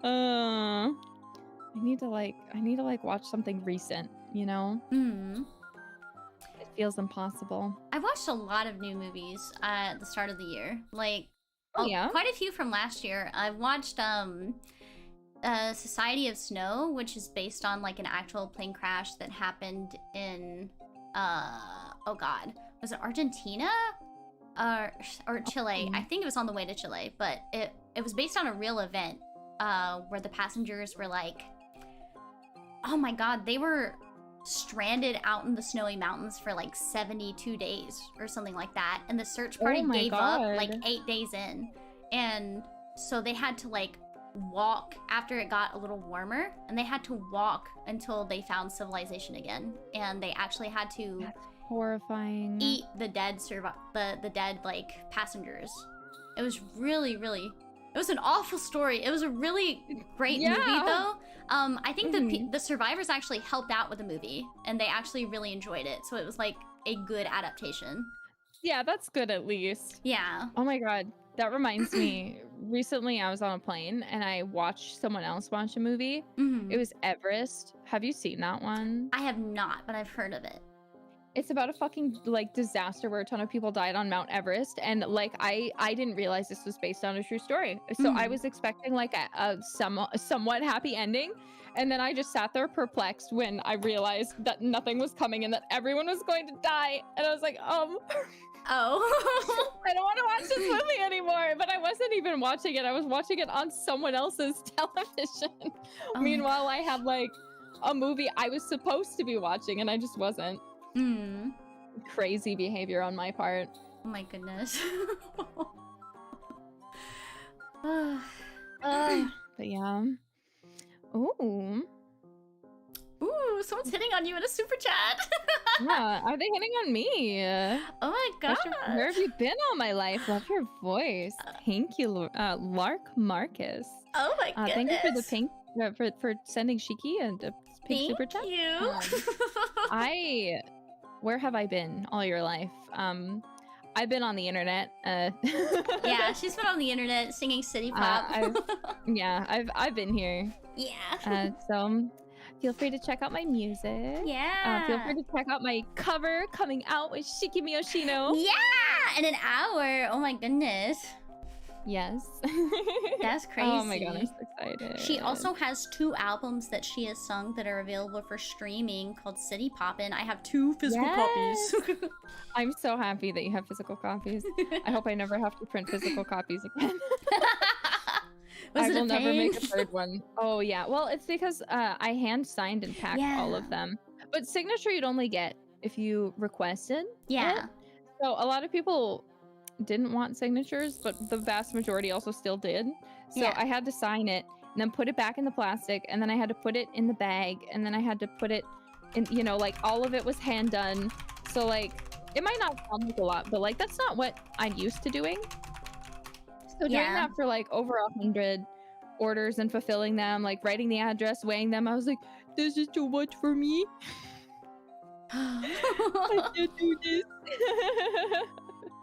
I need to like watch something recent, you know? It feels impossible. I watched a lot of new movies at the start of the year. Like quite a few from last year. I watched Society of Snow, which is based on like an actual plane crash that happened in oh god, was it Argentina or Chile? I think it was on the way to Chile, but it was based on a real event where the passengers were like, oh my god, they were stranded out in the snowy mountains for like 72 days or something like that, and the search party gave up like 8 days in, and so they had to like walk after it got a little warmer, and they had to walk until they found civilization again, and they actually had to That's horrifying. Eat the dead the dead like passengers. It was really, really, it was an awful story. It was a really great movie though. I think the survivors actually helped out with the movie, and they actually really enjoyed it, so it was like a good adaptation. Yeah, that's good at least. Yeah. Oh my god, that reminds me. Recently I was on a plane and I watched someone else watch a movie. It was Everest. Have you seen that one? I have not, but I've heard of it. It's about a fucking like disaster where a ton of people died on Mount Everest, and like I didn't realize this was based on a true story. So I was expecting like a somewhat happy ending, and then I just sat there perplexed when I realized that nothing was coming and that everyone was going to die, and I was like, oh. I don't want to watch this movie anymore. But I wasn't even watching it. I was watching it on someone else's television. Meanwhile, I had like a movie I was supposed to be watching, and I just wasn't. Crazy behavior on my part. Oh my goodness. But yeah. Ooh, someone's hitting on you in a super chat. Yeah, are they hitting on me? Oh my god. Where have you been all my life? Love your voice. Thank you, Lark Marcus. Oh my goodness. Thank you for the pink, for sending Shiki and a pink super chat. Thank you. where have I been all your life? I've been on the internet. Yeah, she's been on the internet singing city pop. I've been here. Yeah. So feel free to check out my music. Yeah. Feel free to check out my cover coming out with Shiki Miyoshino. Yeah, in an hour. Oh my goodness. Yes. That's crazy. Oh my god, I'm so excited. She also has 2 albums that she has sung that are available for streaming called City Poppin'. I have 2 physical copies. I'm so happy that you have physical copies. I hope I never have to print physical copies again. I will never make a 3rd one. Oh yeah, well it's because I hand signed and packed all of them. But signature you'd only get if you requested. Yeah. It. So a lot of people didn't want signatures, but the vast majority also still did. So I had to sign it and then put it back in the plastic, and then I had to put it in the bag, and then I had to put it in, you know, like all of it was hand done. So like it might not sound like a lot, but like that's not what I'm used to doing. So doing that for like over 100 orders and fulfilling them, like writing the address, weighing them, I was like, this is too much for me. I can't do this.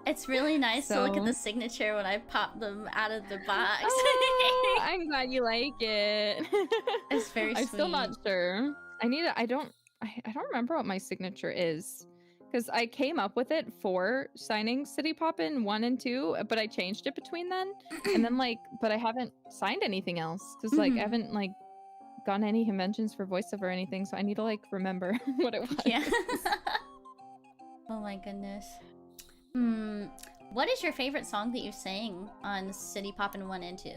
It's really nice to look at the signature when I pop them out of the box. Oh, I'm glad you like it. It's very sweet. I'm still not sure. I don't remember what my signature is, because I came up with it for signing City Poppin' 1 and 2, but I changed it between then. And then like, but I haven't signed anything else because like I haven't like gone any conventions for voiceover or anything, so I need to like remember what it was. Yeah. Oh my goodness. What is your favorite song that you sang on City Poppin' 1 and 2?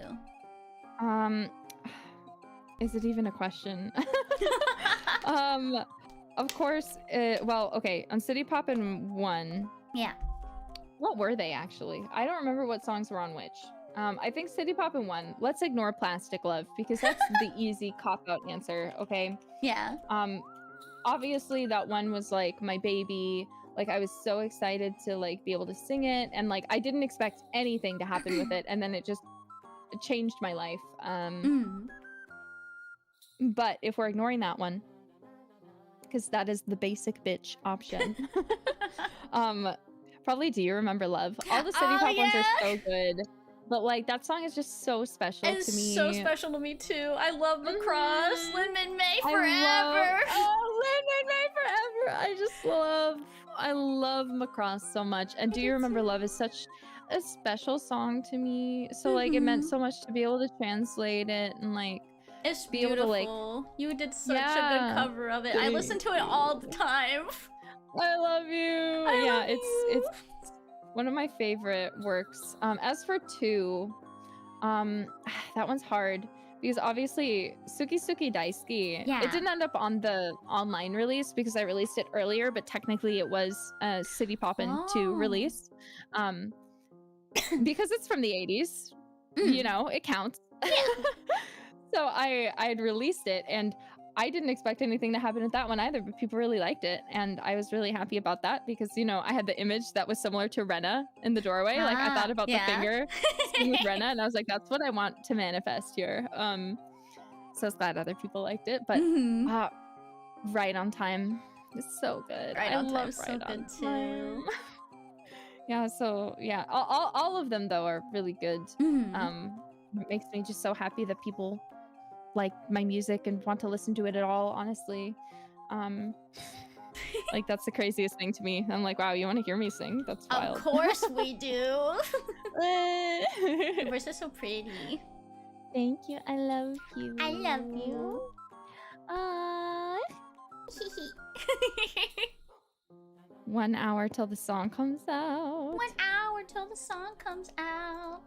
Is it even a question? Of course, well, okay, on City Poppin' 1. Yeah. What were they actually? I don't remember what songs were on which. I think City Poppin' 1. Let's ignore Plastic Love because that's the easy cop-out answer, okay? Yeah. Obviously that one was like my baby. Like I was so excited to like be able to sing it, and like I didn't expect anything to happen with it, and then it changed my life. But if we're ignoring that one, because that is the basic bitch option, probably Do You Remember Love? All the City Pop ones are so good, but like that song is just so special to me. It's so special to me too. I love Macross. Lin Min May forever. Lin Min May forever. I love Macross so much. And Do You Remember Love is such a special song to me. So like it meant so much to be able to translate it and like it's beautiful. Like, you did such a good cover of it. I listen to it all the time. I love you. I love you. It's one of my favorite works. As for 2, that one's hard because obviously Suki Suki Daisuki, it didn't end up on the online release because I released it earlier, but technically it was City Poppin' 2 release. Because it's from the 80s, you know, it counts. So I had released it, and I didn't expect anything to happen with that one either, but people really liked it, and I was really happy about that because, you know, I had the image that was similar to Rena in the doorway. Like I thought about the finger with Rena, and I was like, that's what I want to manifest here. So I was glad other people liked it, but Right on Time is so good. Right on Time is so good too. Yeah, so yeah, all of them though are really good. It makes me just so happy that people like my music and want to listen to it at all, honestly. Like that's the craziest thing to me. I'm like, wow, you want to hear me sing? That's wild. Of course we do. Your voice is so pretty. Thank you. I love you. I love you. 1 hour till the song comes out. 1 hour till the song comes out.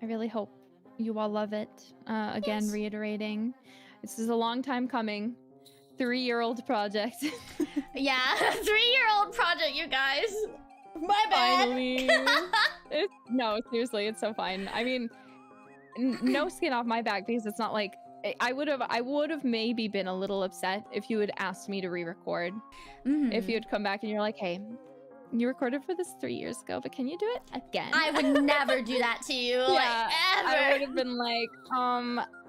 I really hope you all love it. Again, reiterating, this is a long time coming. 3-year-old project. Yeah, 3-year-old project, you guys. My bad. Finally. No, seriously, it's so fine. I mean, no skin off my back because it's not like I would have maybe been a little upset if you had asked me to re-record. If you had come back and you're like, hey, you recorded for this 3 years ago, but can you do it again? I would never do that to you. Yeah, like, ever. I would have been like,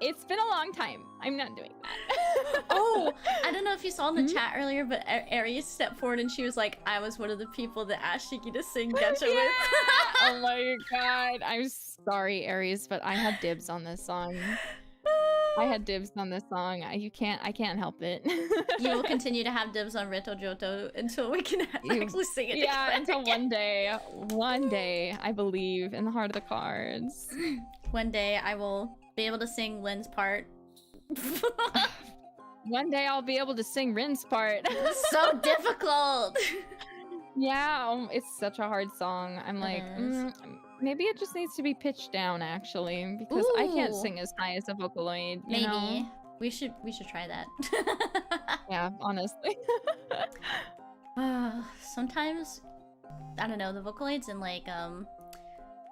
it's been a long time. I'm not doing that. Oh, I don't know if you saw in the chat earlier, but Aries stepped forward and she was like, I was one of the people that asked Shiki to sing Getcha with. Oh my god. I'm sorry, Aries, but I have dibs on this song. I had dibs on this song. I can't help it. You will continue to have dibs on Reto Johto until we can actually sing it. Yeah, until one day, I believe in the heart of the cards. One day I will be able to sing Lynn's part. One day I'll be able to sing Rin's part. So difficult. Yeah, it's such a hard song. I'm like, maybe it just needs to be pitched down, actually, because I can't sing as high as a Vocaloid. You know? we should try that. Yeah, honestly. Sometimes, I don't know, the Vocaloids in like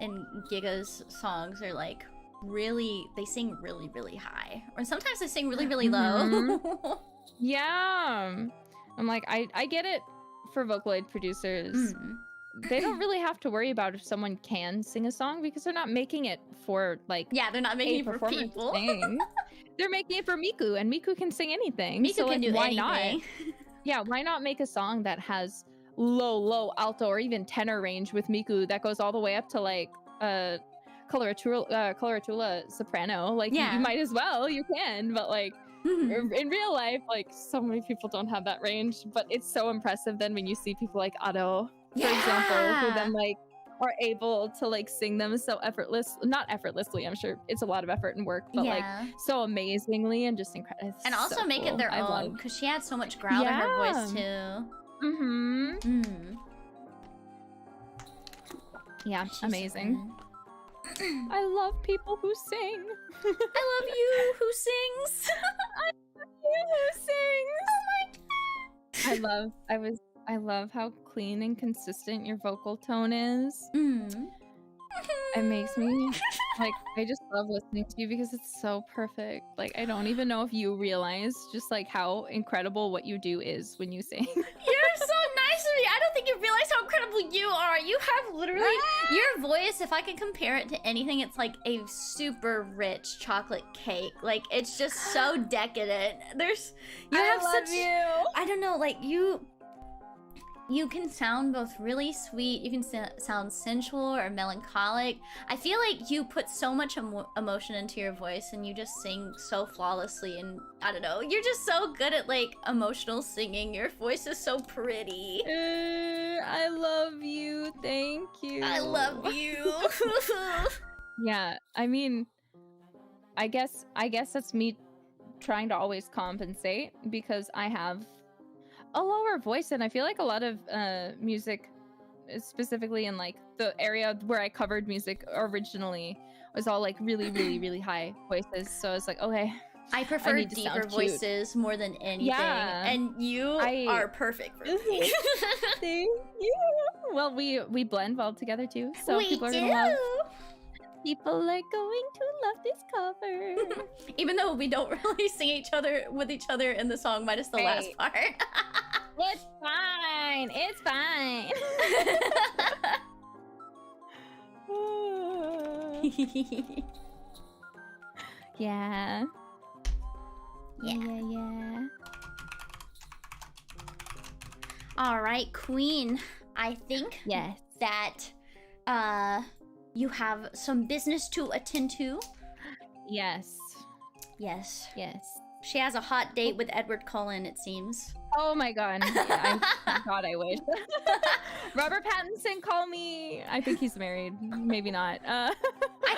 in Giga's songs are like they sing really high, or sometimes they sing really low. Yeah, I'm like, I get it for Vocaloid producers. They don't really have to worry about if someone can sing a song because they're not making it for like they're not making it for people. They're making it for Miku, and Miku can sing anything. Miku can do anything. Not? Yeah, why not make a song that has low, alto, or even tenor range with Miku that goes all the way up to like coloratura soprano? Like you might as well. You can, but like. In real life, like so many people don't have that range, but it's so impressive then when you see people like Otto, for example, who then like are able to like sing them so not effortlessly, I'm sure it's a lot of effort and work, but like so amazingly and just incredible. And also so make it their own, because she had so much growl in her voice too. Yeah, she's amazing. I love people who sing. I love you who sings. I love you who sings. Oh my god. I love how clean and consistent your vocal tone is. It makes me like, I just love listening to you because it's so perfect. Like, I don't even know if you realize just like how incredible what you do is when you sing. You're so nice to me. I don't think you realize how incredible you are. You have literally your voice, if I can compare it to anything, it's like a super rich chocolate cake. Like, it's just so decadent. I don't know, like you can sound both really sweet, you can sound sensual or melancholic. I feel like you put so much emotion into your voice and you just sing so flawlessly, and I don't know, you're just so good at like emotional singing. Your voice is so pretty. I love you. Thank you. I love you. Yeah, I mean, I guess that's me trying to always compensate because I have a lower voice, and I feel like a lot of music, specifically in like the area where I covered music originally, was all like really high voices. So it's like, okay, I prefer deeper voices more than anything. Yeah, and you are perfect for me. Thank you. Well, we blend well together too, so people are going to love this cover. Even though we don't really sing with each other in the song, minus the last part. It's fine. It's fine. Yeah. All right, Queen. I think that you have some business to attend to. Yes. She has a hot date with Edward Cullen, it seems. Oh my god. Yeah, God, I wish. Robert Pattinson, call me. I think he's married. Maybe not. I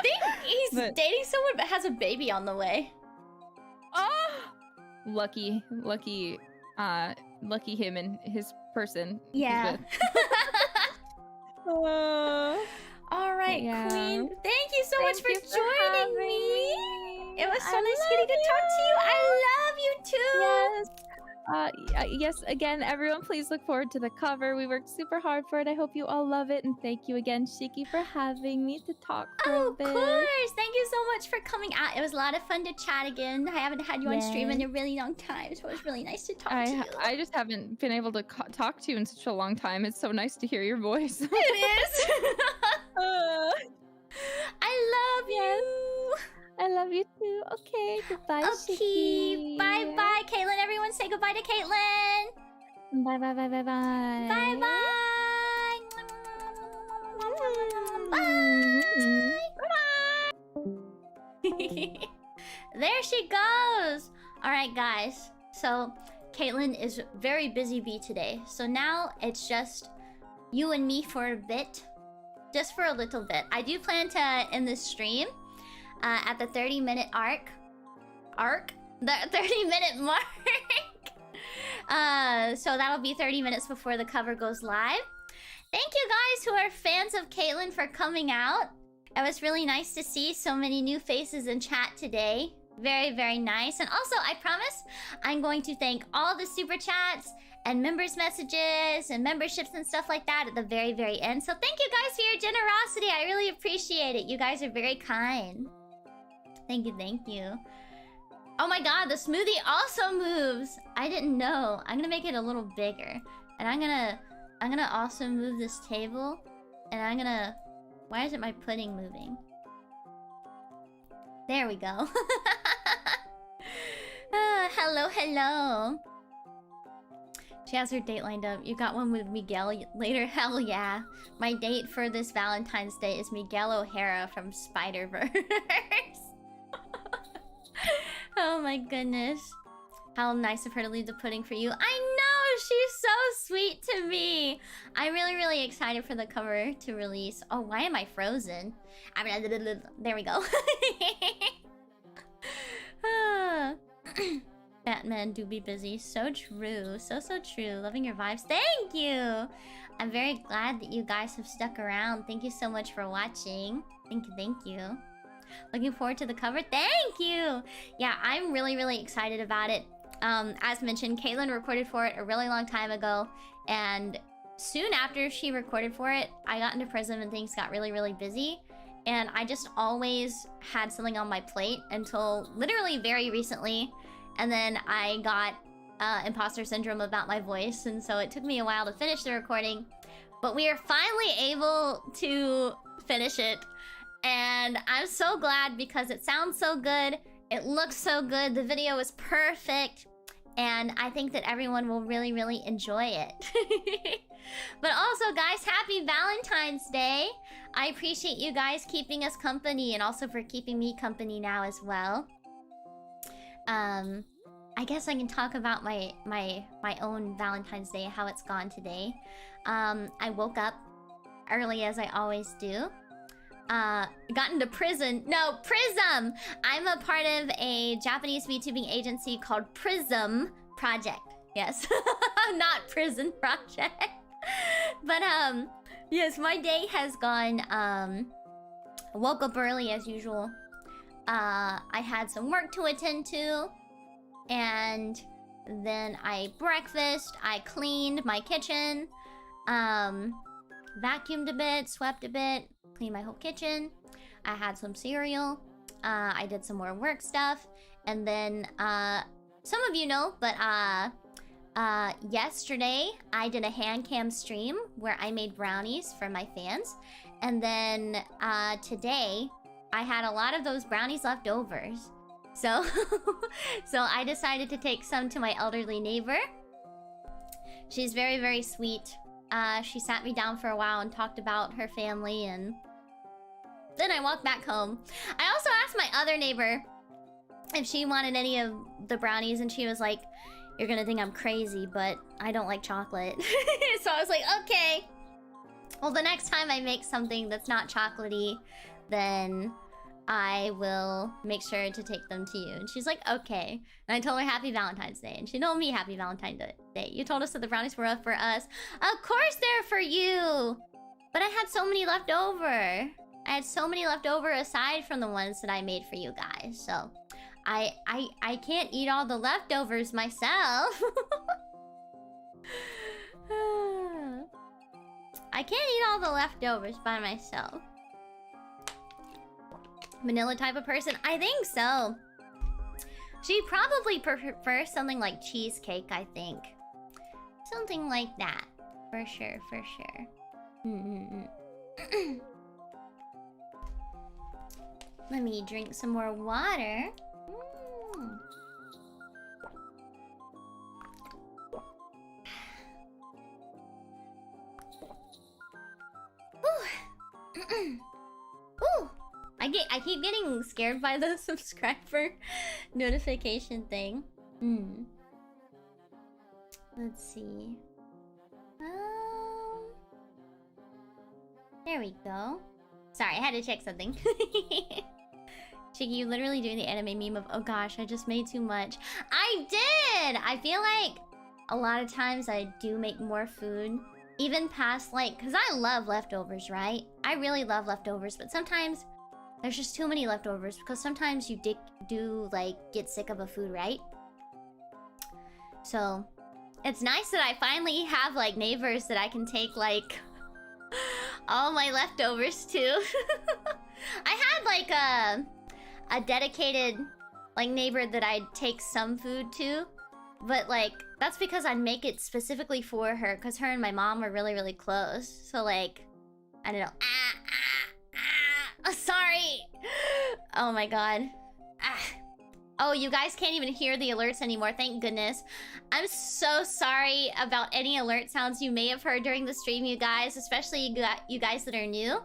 think he's dating someone but has a baby on the way. Oh! Lucky him and his person. Yeah. All right, Queen. Thank you so much for joining me. It was so nice getting to talk to you. I love you too. Yes, again, everyone, please look forward to the cover. We worked super hard for it. I hope you all love it. And thank you again, Shiki, for having me to talk for a bit. Of course. Thank you so much for coming out. It was a lot of fun to chat again. I haven't had you on stream in a really long time, so it was really nice to talk to you. I just haven't been able to talk to you in such a long time. It's so nice to hear your voice. It is. I love you. I love you too. Okay, goodbye, Okay, Shiki. bye-bye, Caitlyn. Everyone say goodbye to Caitlyn. Bye, bye, bye, bye, bye. Bye-bye. Bye. There she goes. All right, guys. So Caitlyn is very busy bee today. So now it's just you and me for a bit. Just for a little bit. I do plan to end this stream at the 30-minute the 30-minute mark. So that'll be 30 minutes before the cover goes live. Thank you guys who are fans of Caitlyn for coming out. It was really nice to see so many new faces in chat today. Very, very nice. And also, I promise I'm going to thank all the super chats and members messages and memberships and stuff like that at the very, very end. So thank you guys for your generosity. I really appreciate it. You guys are very kind. Thank you, thank you. Oh my god, the smoothie also moves. I didn't know. I'm gonna make it a little bigger. And I'm gonna also move this table. And I'm gonna... Why isn't my pudding moving? There we go. Hello, hello. She has her date lined up. You got one with Miguel later? Hell yeah. My date for this Valentine's Day is Miguel O'Hara from Spider-Verse. Oh my goodness. How nice of her to leave the pudding for you. I know! She's so sweet to me! I'm really, really excited for the cover to release. Oh, why am I frozen? There we go. Batman do be busy. So true. So true. Loving your vibes. Thank you! I'm very glad that you guys have stuck around. Thank you so much for watching. Thank you. Looking forward to the cover. Thank you! Yeah, I'm really, really excited about it. As mentioned, Caitlyn recorded for it a really long time ago. And soon after she recorded for it, I got into PRISM and things got really, really busy. And I just always had something on my plate until literally very recently. And then I got imposter syndrome about my voice. And so it took me a while to finish the recording. But we are finally able to finish it. And I'm so glad because it sounds so good. It looks so good. The video is perfect. And I think that everyone will really, really enjoy it. But also, guys, happy Valentine's Day. I appreciate you guys keeping us company and also for keeping me company now as well. I guess I can talk about my own Valentine's Day, how it's gone today. I woke up early as I always do. Got into PRISM. I'm a part of a Japanese VTubing agency called PRISM Project. Yes. Not Prison Project. But yes, my day has gone woke up early as usual. I had some work to attend to, and then I ate breakfast, I cleaned my kitchen, vacuumed a bit, swept a bit, cleaned my whole kitchen. I had some cereal. I did some more work stuff. And then, some of you know, but yesterday I did a hand cam stream where I made brownies for my fans. And then, today I had a lot of those brownies leftovers. So, so I decided to take some to my elderly neighbor. She's very, very sweet. She sat me down for a while and talked about her family, and then I walked back home. I also asked my other neighbor if she wanted any of the brownies, and she was like, "You're gonna think I'm crazy, but I don't like chocolate." So I was like, okay. Well, the next time I make something that's not chocolatey, then I will make sure to take them to you. And she's like, okay. And I told her Happy Valentine's Day, and she told me Happy Valentine's Day. You told us that the brownies were up for us. Of course they're for you! But I had so many left over. I had so many left over aside from the ones that I made for you guys. So I can't eat all the leftovers myself. I can't eat all the leftovers by myself. Vanilla type of person? I think so. She probably prefers something like cheesecake, I think. Something like that. For sure, for sure. Let me drink some more water. Ooh. I keep getting scared by the subscriber notification thing. Let's see. There we go. Sorry, I had to check something. Shiki, you literally doing the anime meme of, oh gosh, I just made too much. I did! I feel like a lot of times I do make more food. Even past, like, because I love leftovers, right? I really love leftovers, but sometimes there's just too many leftovers because sometimes you do like, get sick of a food, right? So, it's nice that I finally have, like, neighbors that I can take, like, all my leftovers to. I had, like, a dedicated, like, neighbor that I'd take some food to. But, like, that's because I'd make it specifically for her, because her and my mom are really, really close. So, like, I don't know. Sorry! Oh my god. Oh, you guys can't even hear the alerts anymore, thank goodness. I'm so sorry about any alert sounds you may have heard during the stream, you guys. Especially you guys that are new.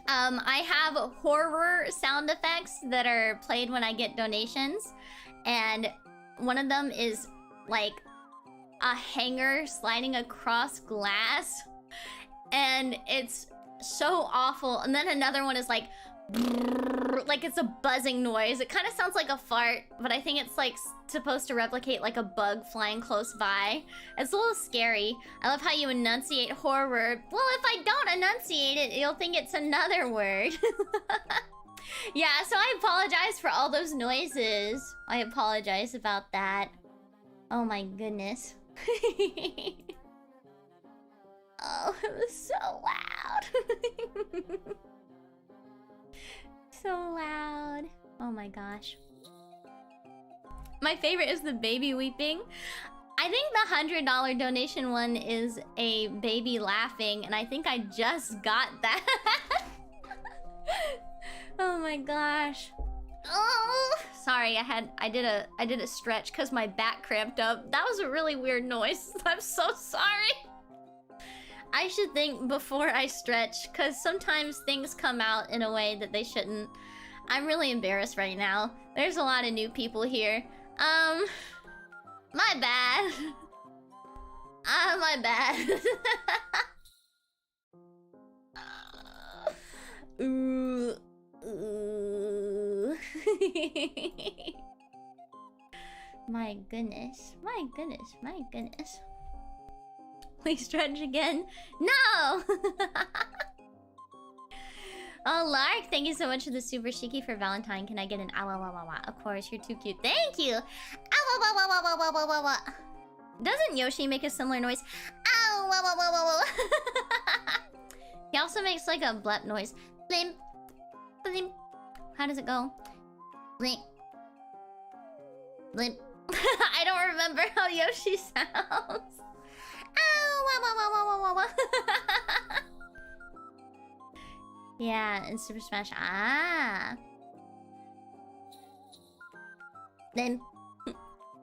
I have horror sound effects that are played when I get donations. And one of them is like a hanger sliding across glass, and it's so awful. And then another one is like it's a buzzing noise. It kind of sounds like a fart, but I think it's like supposed to replicate like a bug flying close by. It's a little scary. I love how you enunciate horror. Well, if I don't enunciate it, you'll think it's another word. Yeah, so I apologize for all those noises. I apologize about that. Oh my goodness. Oh, it was so loud. So loud. Oh my gosh. My favorite is the baby weeping. I think the $100 donation one is a baby laughing, and I think I just got that. Oh my gosh. Oh, sorry, I did a stretch because my back cramped up. That was a really weird noise. I'm so sorry. I should think before I stretch, because sometimes things come out in a way that they shouldn't. I'm really embarrassed right now. There's a lot of new people here. My bad. My bad. Ooh. Ooh. My goodness. My goodness. My goodness. Please stretch again. No! Oh, Lark, thank you so much for the super Shiki for Valentine. Can I get an awa-wa-wa-wa? Of course, you're too cute. Thank you! Awa-wa-wa-wa-wa-wa-wa-wa. Doesn't Yoshi make a similar noise? Awa-wa-wa-wa-wa-wa. He also makes like a blep noise. Blimp. Blimp. How does it go? Blimp. Blimp. I don't remember how Yoshi sounds. Yeah, in Super Smash. Ah. Blimp.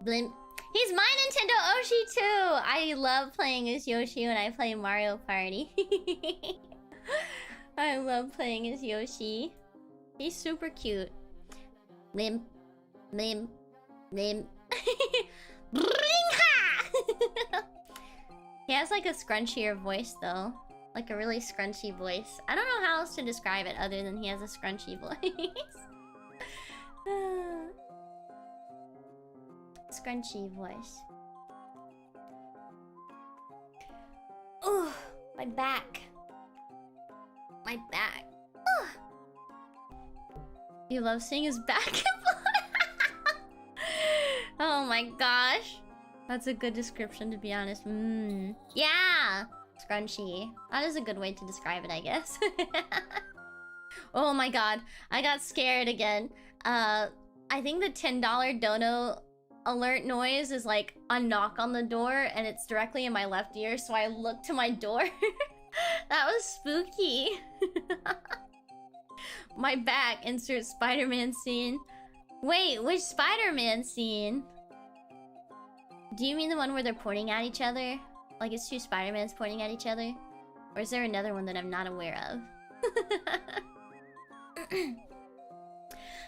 Blimp. He's my Nintendo Oshi too. I love playing as Yoshi when I play Mario Party. I love playing as Yoshi. He's super cute. Blimp. Blimp. Blimp. He has like a scrunchier voice though. Like a really scrunchy voice. I don't know how else to describe it other than he has a scrunchy voice. Scrunchy voice. Oh, my back. My back. Oh. You love seeing his back? Oh my gosh. That's a good description, to be honest. Yeah! Scrunchy. That is a good way to describe it, I guess. Oh my god. I got scared again. I think the $10 dono alert noise is like a knock on the door, and it's directly in my left ear, so I look to my door. That was spooky. My back, insert Spider-Man scene. Wait, which Spider-Man scene? Do you mean the one where they're pointing at each other? Like it's two Spider-Mans pointing at each other? Or is there another one that I'm not aware of?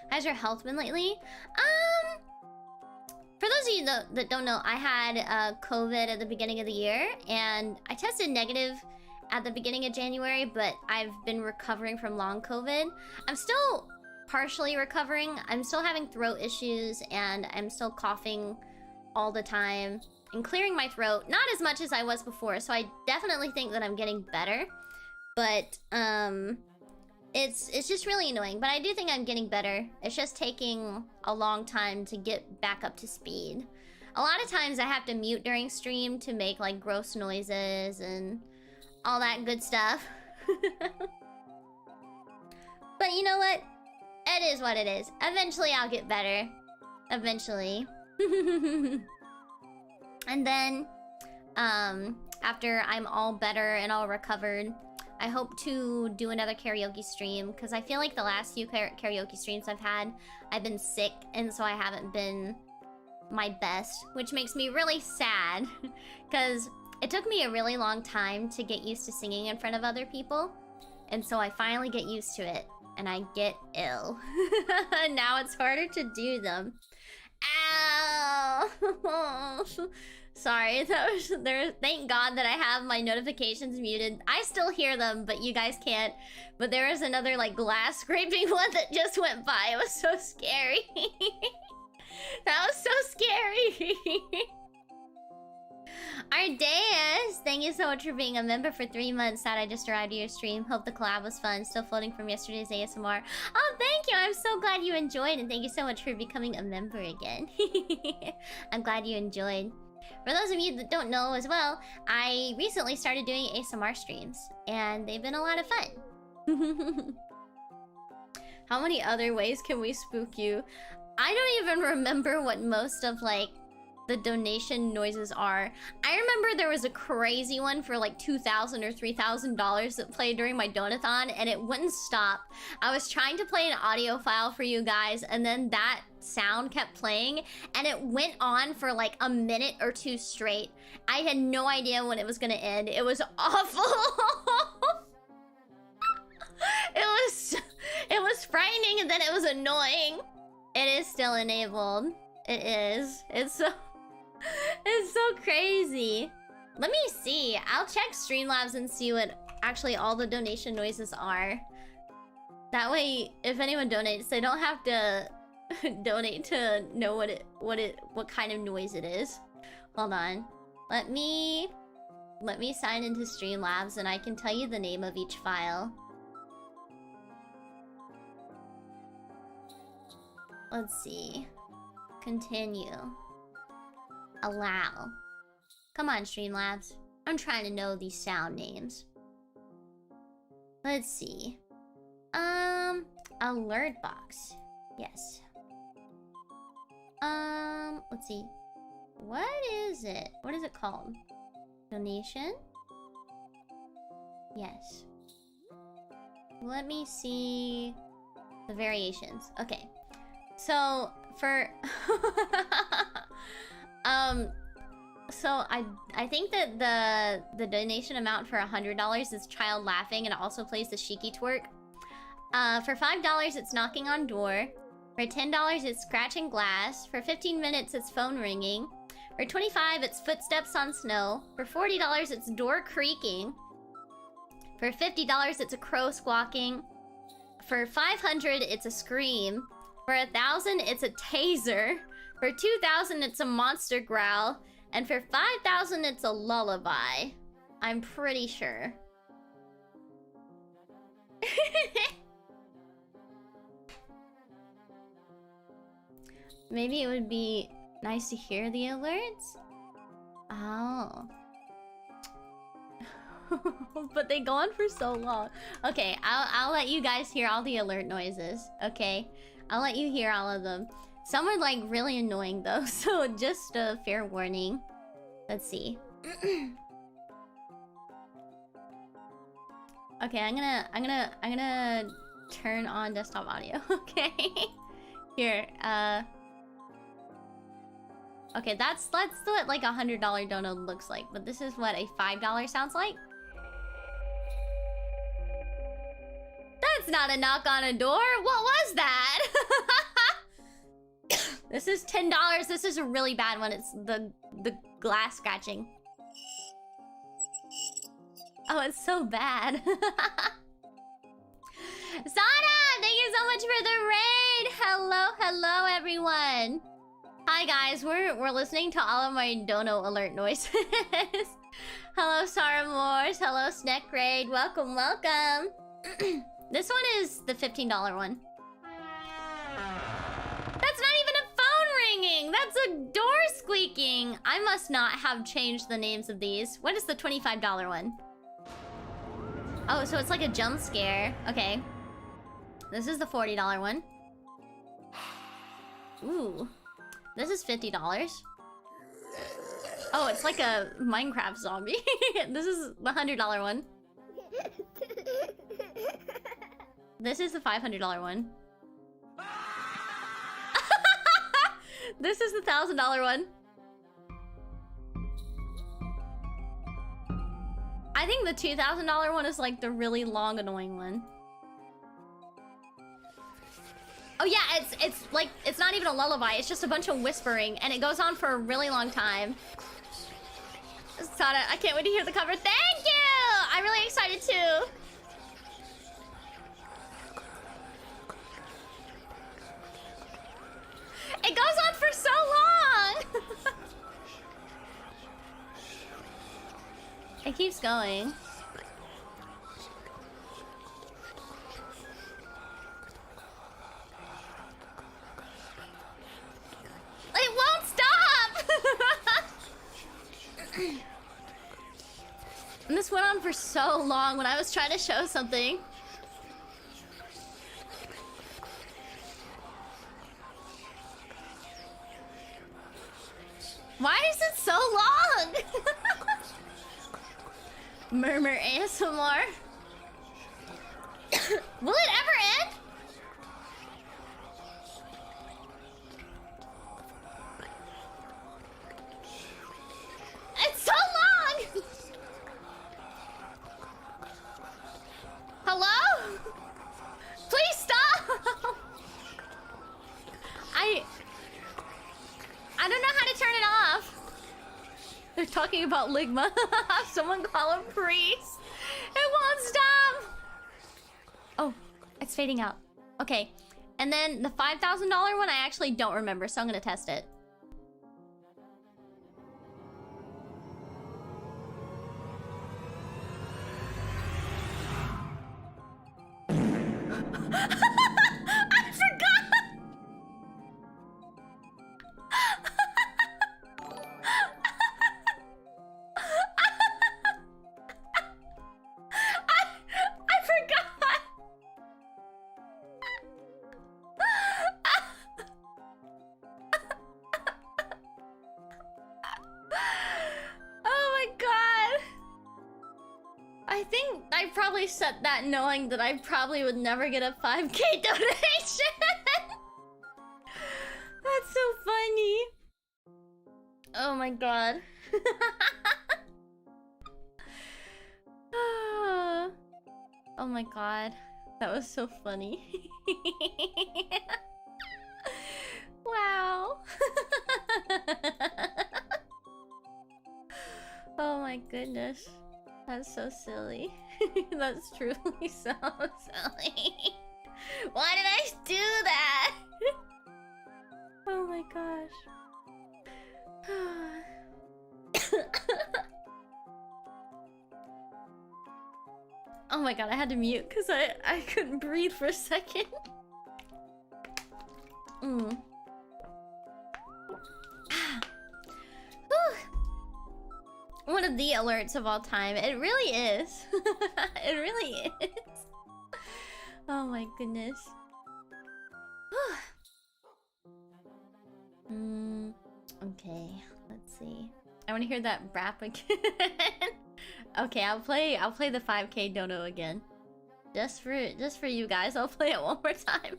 How's your health been lately? For those of you that don't know, I had COVID at the beginning of the year, and I tested negative at the beginning of January, but I've been recovering from long COVID. I'm still partially recovering. I'm still having throat issues, and I'm still coughing all the time and clearing my throat. Not as much as I was before, so I definitely think that I'm getting better. But it's just really annoying. But I do think I'm getting better. It's just taking a long time to get back up to speed. A lot of times I have to mute during stream to make like gross noises and all that good stuff. But you know what? It is what it is. Eventually I'll get better. Eventually. And then, after I'm all better and all recovered, I hope to do another karaoke stream, because I feel like the last few karaoke streams I've had, I've been sick, and so I haven't been my best, which makes me really sad, because it took me a really long time to get used to singing in front of other people, and so I finally get used to it, and I get ill. Now it's harder to do them. Ow! Sorry, that was there. Thank God that I have my notifications muted. I still hear them, but you guys can't. But there was another like glass scraping one that just went by. It was so scary. That was so scary. Ardeas, thank you so much for being a member for 3 months. Sad I just arrived to your stream. Hope the collab was fun. Still floating from yesterday's ASMR. Oh, thank you. I'm so glad you enjoyed, and thank you so much for becoming a member again. I'm glad you enjoyed. For those of you that don't know as well, I recently started doing ASMR streams, and they've been a lot of fun. How many other ways can we spook you? I don't even remember what most of like the donation noises are. I remember there was a crazy one for like $2,000 or $3,000 that played during my donathon, and it wouldn't stop. I was trying to play an audio file for you guys, and then that sound kept playing, and it went on for like a minute or two straight. I had no idea when it was gonna end. It was awful. It was frightening, and then it was annoying. It is still enabled. It is. It's so crazy. Let me see. I'll check Streamlabs and see what actually all the donation noises are. That way, if anyone donates, they don't have to donate to know what kind of noise it is. Hold on. Let me sign into Streamlabs and I can tell you the name of each file. Let's see. Continue. Allow. Come on, Streamlabs. I'm trying to know these sound names. Let's see. Alert box. Yes. Let's see. What is it? What is it called? Donation? Yes. Let me see the variations. Okay. So for so I think that the donation amount for $100 is child laughing, and it also plays the Shiki twerk. For $5 it's knocking on door. For $10 it's scratching glass. For 15 minutes it's phone ringing. For $25 it's footsteps on snow. For $40 it's door creaking. For $50 it's a crow squawking. For $500 it's a scream. For $1,000 it's a taser. For $2,000 it's a monster growl. And for $5,000 it's a lullaby. I'm pretty sure. Maybe it would be nice to hear the alerts? Oh. But they go on for so long. Okay, I'll let you guys hear all the alert noises, okay? I'll let you hear all of them. Some are like really annoying though, so just a fair warning. Let's see. Okay, I'm gonna Turn on desktop audio. Okay. Here, okay, let's do it like $100 dono looks like, but this is what a $5 sounds like. That's not a knock on a door. What was that? This is $10. This is a really bad one. It's the glass scratching. Oh, it's so bad. Sana, thank you so much for the raid. Hello everyone. Hi guys, we're listening to all of my dono alert noises. Hello Sarah Moores, hello Snack Raid, welcome. This one is the $15 one. That's not even a phone ringing, that's a door squeaking. I must not have changed the names of these. What is the $25 one? Oh, so it's like a jump scare. Okay. This is the $40 one. Ooh. This is $50. Oh, it's like a Minecraft zombie. This is the $100 one. This is the $500 one. This is the $1,000 one. I think the $2,000 one is like the really long, annoying one. Oh yeah, it's like, it's not even a lullaby, it's just a bunch of whispering, and it goes on for a really long time. Sada, I can't wait to hear the cover. Thank you! I'm really excited too. It goes on for so long! It keeps going. It won't stop! And this went on for so long when I was trying to show something. Why is it so long? Murmur ASMR. Will it ever end? It's so long! Hello? Please stop! I don't know how to turn it off. They're talking about Ligma. Someone call him priest. It won't stop. Oh, it's fading out. Okay. And then the $5,000 one, I actually don't remember, so I'm gonna test it. I forgot! I forgot! Oh my god! I think I probably set that knowing that I probably would never get a 5K donation. That's so funny. Oh my god. Oh my god. That was so funny. Wow. Oh my goodness. That's so silly. That's truly so silly. Why did I do that? Oh my gosh. Oh my god, I had to mute because I couldn't breathe for a second. One of the alerts of all time. It really is. It really is. Oh my goodness. Okay, let's see. I want to hear that rap again. Okay, I'll play the 5K dono again. Just for you guys, I'll play it one more time.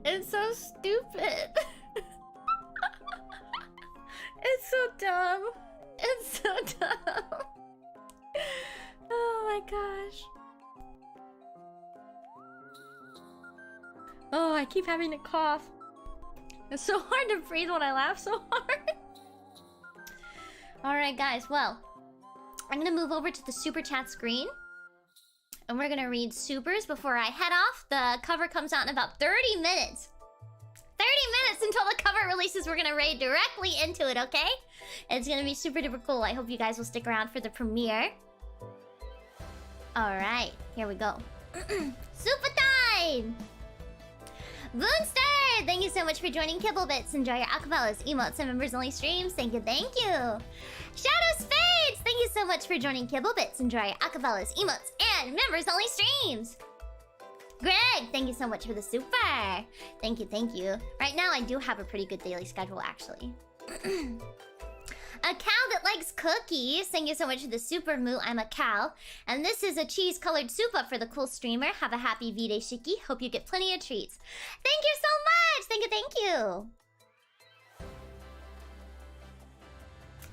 It's so stupid. It's so dumb. It's so dumb. Oh my gosh. Oh, I keep having to cough. It's so hard to breathe when I laugh so hard. Alright guys, well, I'm gonna move over to the super chat screen. And we're gonna read supers before I head off. The cover comes out in about 30 minutes. 30 minutes until the cover releases. We're gonna raid directly into it, okay? It's gonna be super duper cool. I hope you guys will stick around for the premiere. Alright, here we go. Super time! Boonster! Thank you so much for joining Kibblebits. Enjoy your acapellas, emotes, and members only streams. Thank you, thank you. Shadow Spades! Thank you so much for joining Kibblebits. Enjoy your acapellas, emotes, and members only streams. Greg, thank you so much for the super. Thank you, thank you. Right now, I do have a pretty good daily schedule, actually. A cow that likes cookies. Thank you so much for the super moo. I'm a cow. And this is a cheese-colored soup up for the cool streamer. Have a happy V-Day, Shiki. Hope you get plenty of treats. Thank you so much! Thank you, thank you.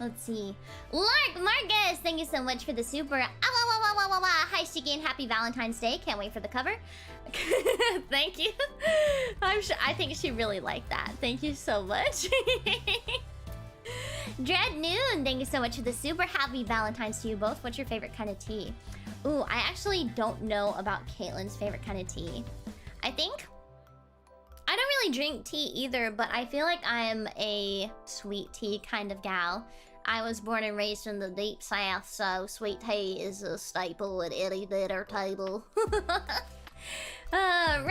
Let's see. Lark Marcus, thank you so much for the super. Hi, Shiki, and happy Valentine's Day. Can't wait for the cover. Thank you. I think she really liked that. Thank you so much. Dread Noon, thank you so much for the super. Happy Valentine's to you both. What's your favorite kind of tea? Ooh, I actually don't know about Caitlyn's favorite kind of tea. I think... I don't really drink tea either, but I feel like I'm a sweet tea kind of gal. I was born and raised in the deep south, so sweet tea is a staple at any dinner table. Razor!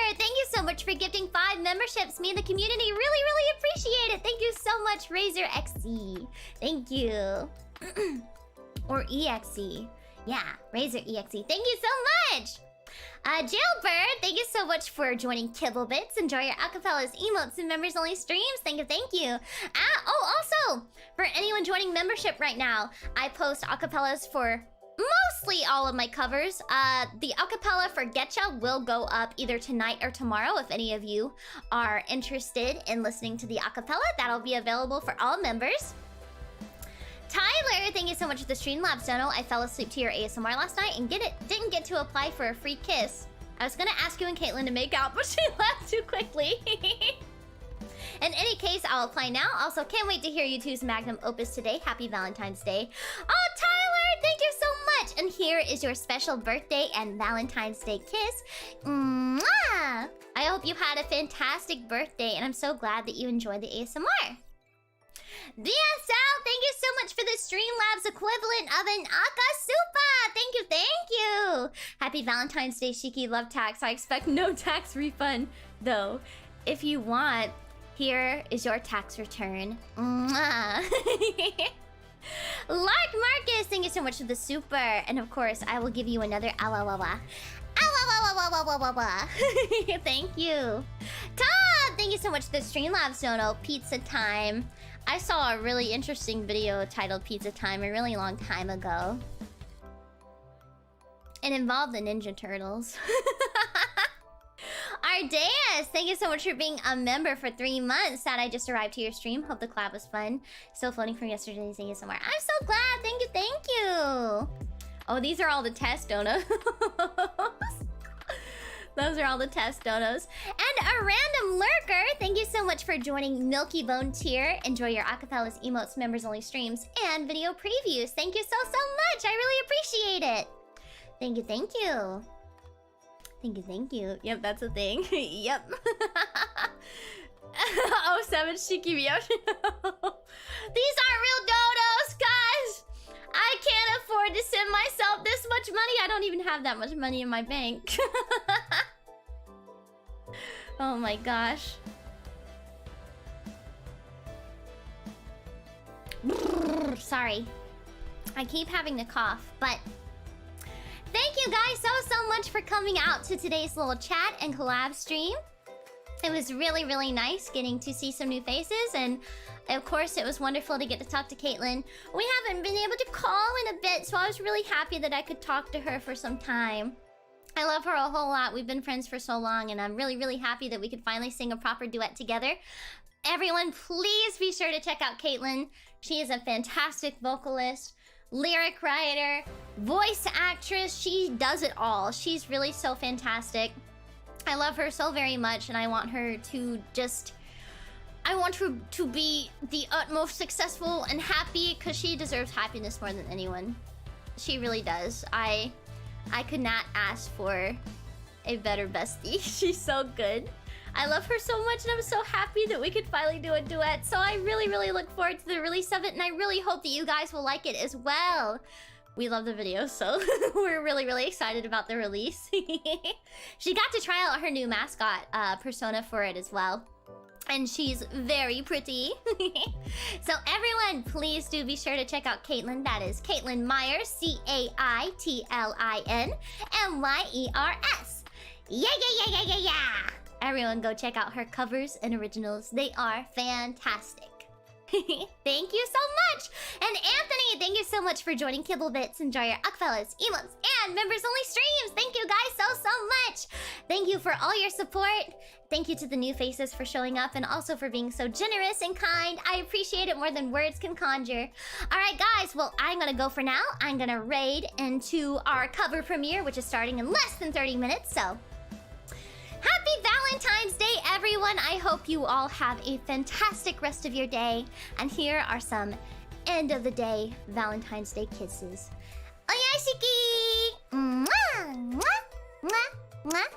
Thank you so much for gifting 5 memberships. Me and the community really appreciate it. Thank you so much, Razor XE. Thank you. Or EXE. Yeah, Razor EXE. Thank you so much! Jailbird, thank you so much for joining Kibblebits. Enjoy your acapellas, emotes, and members-only streams. Thank you, thank you. Oh, also, for anyone joining membership right now, I post acapellas for mostly all of my covers. The acapella for Getcha will go up either tonight or tomorrow. If any of you are interested in listening to the acapella, that'll be available for all members. Tyler, thank you so much for the Streamlabs dono. I fell asleep to your ASMR last night and didn't get to apply for a free kiss. I was gonna ask you and Caitlyn to make out, but she left too quickly. In any case, I'll apply now. Also, can't wait to hear you two's magnum opus today. Happy Valentine's Day. Oh, Tyler, thank you so much. And here is your special birthday and Valentine's Day kiss. Mwah! I hope you had a fantastic birthday, and I'm so glad that you enjoyed the ASMR. DSL, thank you so much for the Streamlabs equivalent of an Akasupa! Thank you, thank you! Happy Valentine's Day, Shiki. Love tax. I expect no tax refund, though. If you want, here is your tax return. Mwah. Lark Marcus, thank you so much for the super. And of course, I will give you another awawawa. Thank you. Todd, thank you so much for the Streamlabs dono. Pizza time. I saw a really interesting video titled Pizza Time a really long time ago. It involved the Ninja Turtles. Ardeas, thank you so much for being a member for 3 months. Sad I just arrived to your stream. Hope the collab was fun. Still floating from yesterday's ASMR. I'm so glad. Thank you, thank you. Oh, these are all the test donos. Those are all the test donos. And a random lurker, thank you so much for joining Milky Bone tier. Enjoy your acapellas, emotes, members only streams, and video previews. Thank you so much. I really appreciate it. Thank you, thank you. Thank you, thank you. Yep, that's a thing. Yep. 07 Shiki Miyoshino. These aren't real donos, guys. I can't afford to send myself this much money. I don't even have that much money in my bank. Oh my gosh. Sorry. I keep having to cough, but thank you guys so much for coming out to today's little chat and collab stream. It was really, really nice getting to see some new faces, and of course, it was wonderful to get to talk to Caitlyn. We haven't been able to call in a bit, so I was really happy that I could talk to her for some time. I love her a whole lot. We've been friends for so long, and I'm really, really happy that we could finally sing a proper duet together. Everyone, please be sure to check out Caitlyn. She is a fantastic vocalist, lyric writer, voice actress. She does it all. She's really so fantastic. I love her so very much, and I want her to just... I want her to be the utmost successful and happy, because she deserves happiness more than anyone. She really does. I could not ask for a better bestie. She's so good. I love her so much, and I'm so happy that we could finally do a duet. So I really, really look forward to the release of it, and I really hope that you guys will like it as well. We love the video, so we're really, really excited about the release. She got to try out her new mascot persona for it as well. And she's very pretty. So everyone, please do be sure to check out Caitlyn. That is Caitlyn Myers, CAITLIN-MYERS. Yeah, yeah, yeah, yeah, yeah, yeah. Everyone go check out her covers and originals. They are fantastic. Thank you so much. And Anthony, thank you so much for joining Kibblebits. Enjoy your Uckfellas, emotes, and members-only streams. Thank you guys so much. Thank you for all your support. Thank you to the new faces for showing up and also for being so generous and kind. I appreciate it more than words can conjure. All right, guys. Well, I'm going to go for now. I'm going to raid into our cover premiere, which is starting in less than 30 minutes. So... Happy Valentine's Day, everyone! I hope you all have a fantastic rest of your day. And here are some end-of-the-day Valentine's Day kisses. Oyashiki! Mwah! Mwah! Mwah! Mwah!